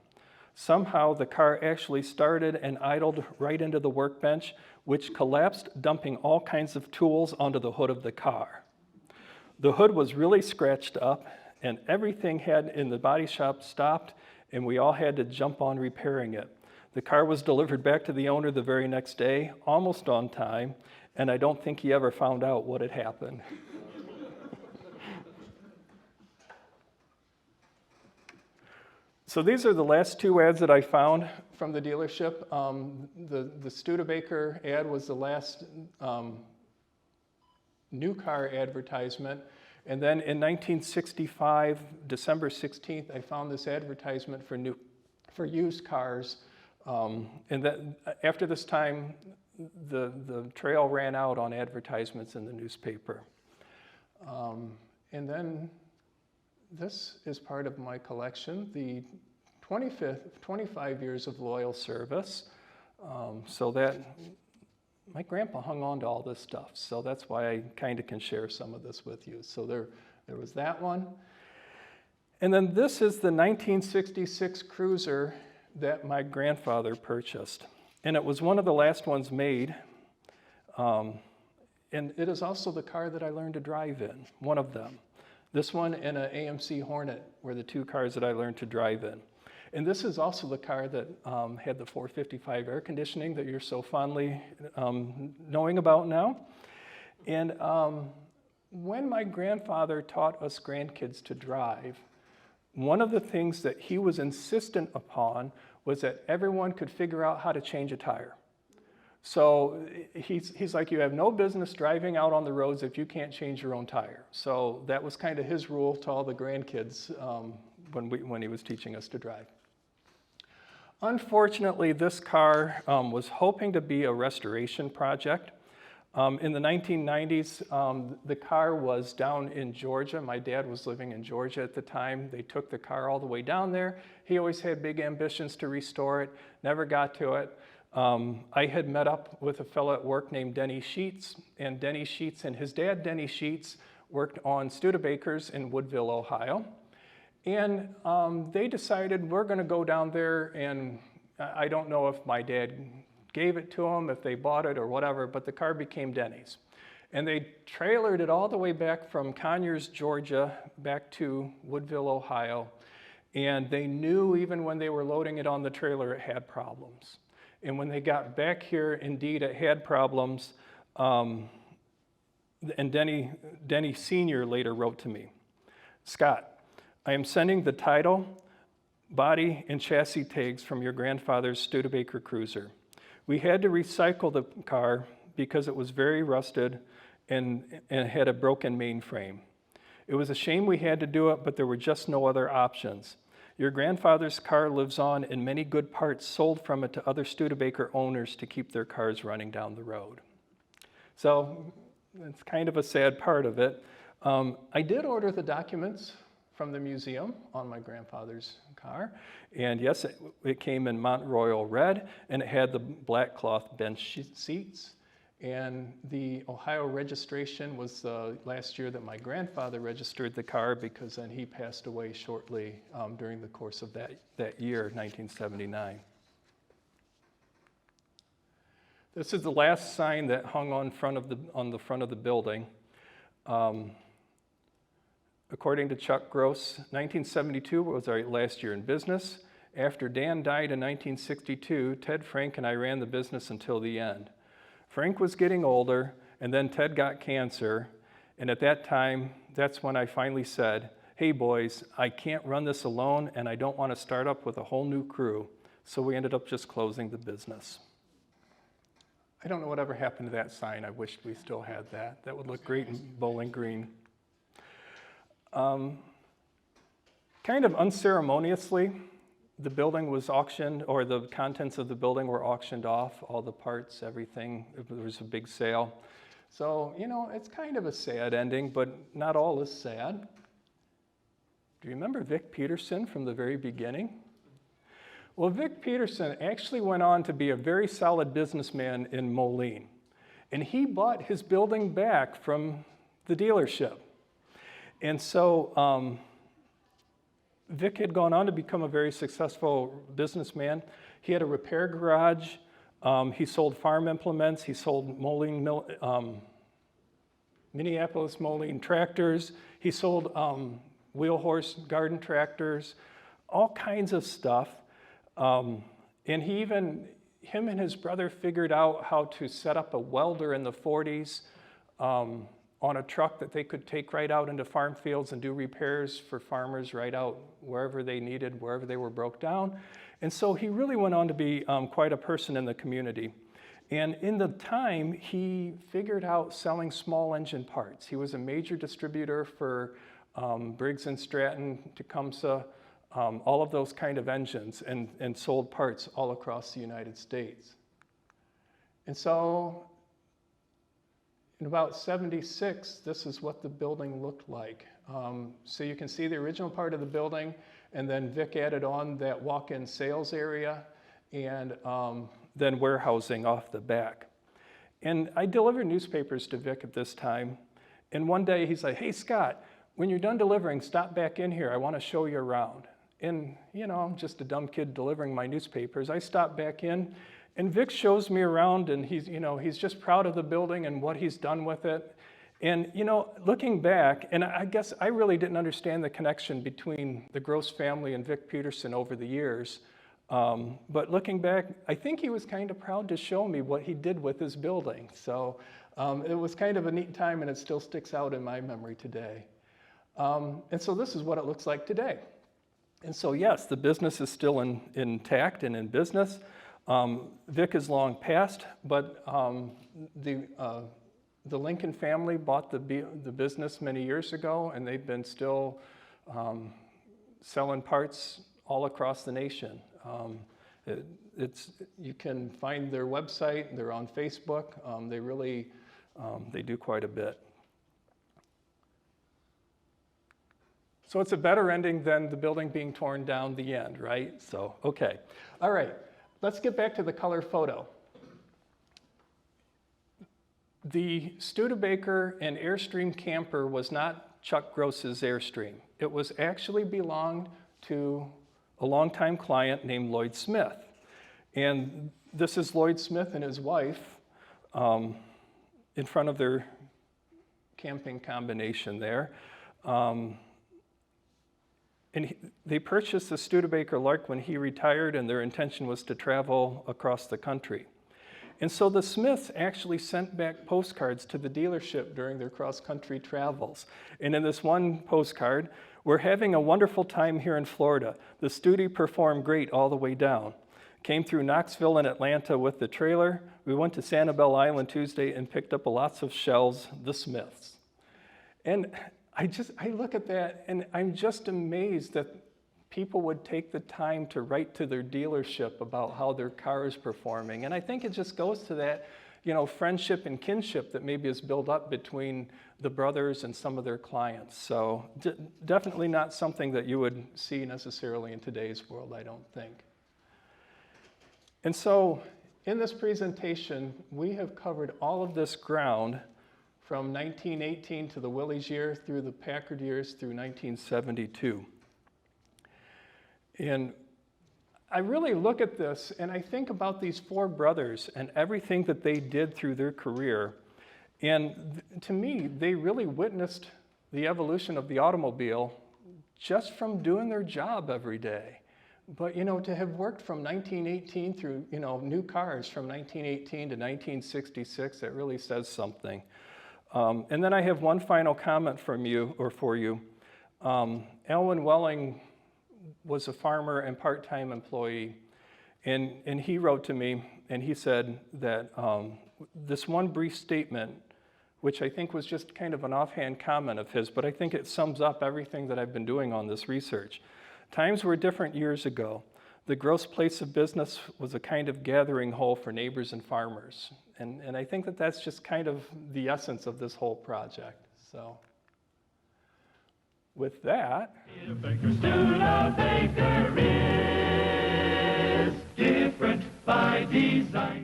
Somehow the car actually started and idled right into the workbench, which collapsed, dumping all kinds of tools onto the hood of the car. The hood was really scratched up and everything in the body shop stopped and we all had to jump on repairing it. The car was delivered back to the owner the very next day, almost on time, and I don't think he ever found out what had happened. So these are the last two ads that I found from the dealership. The Studebaker ad was the last new car advertisement. And then in 1965, December 16th, I found this advertisement for used cars. And that after this time, the trail ran out on advertisements in the newspaper. And then this is part of my collection, the 25 years of loyal service. So that, my grandpa hung on to all this stuff, so that's why I kind of can share some of this with you. So there was that one. And then this is the 1966 Cruiser that my grandfather purchased. And it was one of the last ones made. And it is also the car that I learned to drive in, one of them. This one and an AMC Hornet were the two cars that I learned to drive in. And this is also the car that had the 455 air conditioning that you're so fondly knowing about now. And when my grandfather taught us grandkids to drive, one of the things that he was insistent upon was that everyone could figure out how to change a tire. So he's like, you have no business driving out on the roads if you can't change your own tire. So that was kind of his rule to all the grandkids when he was teaching us to drive. Unfortunately, this car was hoping to be a restoration project. In the 1990s, the car was down in Georgia. My dad was living in Georgia at the time. They took the car all the way down there. He always had big ambitions to restore it, never got to it. I had met up with a fellow at work named Denny Sheets, and Denny Sheets and his dad, Denny Sheets, worked on Studebakers in Woodville, Ohio. And they decided we're going to go down there, and I don't know if my dad gave it to them, if they bought it or whatever, but the car became Denny's. And they trailered it all the way back from Conyers, Georgia, back to Woodville, Ohio. And they knew even when they were loading it on the trailer, it had problems. And when they got back here, indeed, it had problems. And Denny Sr. later wrote to me, Scott, I am sending the title, body, and chassis tags from your grandfather's Studebaker Cruiser. We had to recycle the car because it was very rusted and had a broken mainframe. It was a shame we had to do it, but there were just no other options. Your grandfather's car lives on, and many good parts sold from it to other Studebaker owners to keep their cars running down the road. So that's kind of a sad part of it. I did order the documents from the museum on my grandfather's car, and yes, it came in Mont Royal red, and it had the black cloth bench seats. And the Ohio registration was the last year that my grandfather registered the car, because then he passed away shortly during the course of that year, 1979. This is the last sign that hung on the front of the building. According to Chuck Gross, 1972 was our last year in business. After Dan died in 1962, Ted, Frank, and I ran the business until the end. Frank was getting older, and then Ted got cancer, and at that time, that's when I finally said, hey boys, I can't run this alone, and I don't want to start up with a whole new crew. So we ended up just closing the business. I don't know whatever happened to that sign. I wished we still had that. That would look great in Bowling Green. Kind of unceremoniously, the building was auctioned, or the contents of the building were auctioned off, all the parts, everything. There was a big sale. So, you know, it's kind of a sad ending, but not all is sad. Do you remember Vic Peterson from the very beginning? Well, Vic Peterson actually went on to be a very solid businessman in Moline. And he bought his building back from the dealership. And so Vic had gone on to become a very successful businessman. He had a repair garage. He sold farm implements. He sold Moline, Minneapolis Moline tractors. He sold wheel horse garden tractors, all kinds of stuff. And him and his brother figured out how to set up a welder in the 40s on a truck that they could take right out into farm fields and do repairs for farmers right out wherever they needed, wherever they were broke down. And so he really went on to be quite a person in the community. And in the time, he figured out selling small engine parts. He was a major distributor for Briggs & Stratton, Tecumseh, all of those kind of engines, and sold parts all across the United States. And so in about 76, this is what the building looked like. So you can see the original part of the building, and then Vic added on that walk-in sales area, and then warehousing off the back. And I delivered newspapers to Vic at this time, and one day he's like, hey Scott, when you're done delivering, stop back in here, I want to show you around. And, you know, I'm just a dumb kid delivering my newspapers. I stopped back in, and Vic shows me around, and he's just proud of the building and what he's done with it. And, you know, looking back, and I guess I really didn't understand the connection between the Gross family and Vic Peterson over the years. But looking back, I think he was kind of proud to show me what he did with his building. So it was kind of a neat time, and it still sticks out in my memory today. And so this is what it looks like today. And so yes, the business is still intact and in business. Vic is long past, but the Lincoln family bought the business many years ago, and they've been still selling parts all across the nation. You can find their website, they're on Facebook, they do quite a bit. So it's a better ending than the building being torn down, the end, right? So, okay. All right, let's get back to the color photo. The Studebaker and Airstream camper was not Chuck Gross's Airstream. It was actually belonged to a longtime client named Lloyd Smith. And this is Lloyd Smith and his wife in front of their camping combination there. And they purchased the Studebaker Lark when he retired, and their intention was to travel across the country. And so the Smiths actually sent back postcards to the dealership during their cross-country travels. And in this one postcard, we're having a wonderful time here in Florida. The Studi performed great all the way down. Came through Knoxville and Atlanta with the trailer. We went to Sanibel Island Tuesday and picked up lots of shells, the Smiths. And I look at that and I'm just amazed that people would take the time to write to their dealership about how their car is performing. And I think it just goes to that, you know, friendship and kinship that maybe is built up between the brothers and some of their clients. So definitely not something that you would see necessarily in today's world, I don't think. And so in this presentation, we have covered all of this ground from 1918 to the Willys year through the Packard years through 1972. And I really look at this and I think about these four brothers and everything that they did through their career. And to me, they really witnessed the evolution of the automobile just from doing their job every day. But, you know, to have worked from 1918 through, you know, new cars from 1918 to 1966, that really says something. And then I have one final comment from you, or for you. Alwyn Welling was a farmer and part-time employee, and he wrote to me, and he said that this one brief statement, which I think was just kind of an offhand comment of his, but I think it sums up everything that I've been doing on this research. Times were different years ago. The gross place of business was a kind of gathering hole for neighbors and farmers. And I think that that's just kind of the essence of this whole project. So with that. Studebaker is different by design.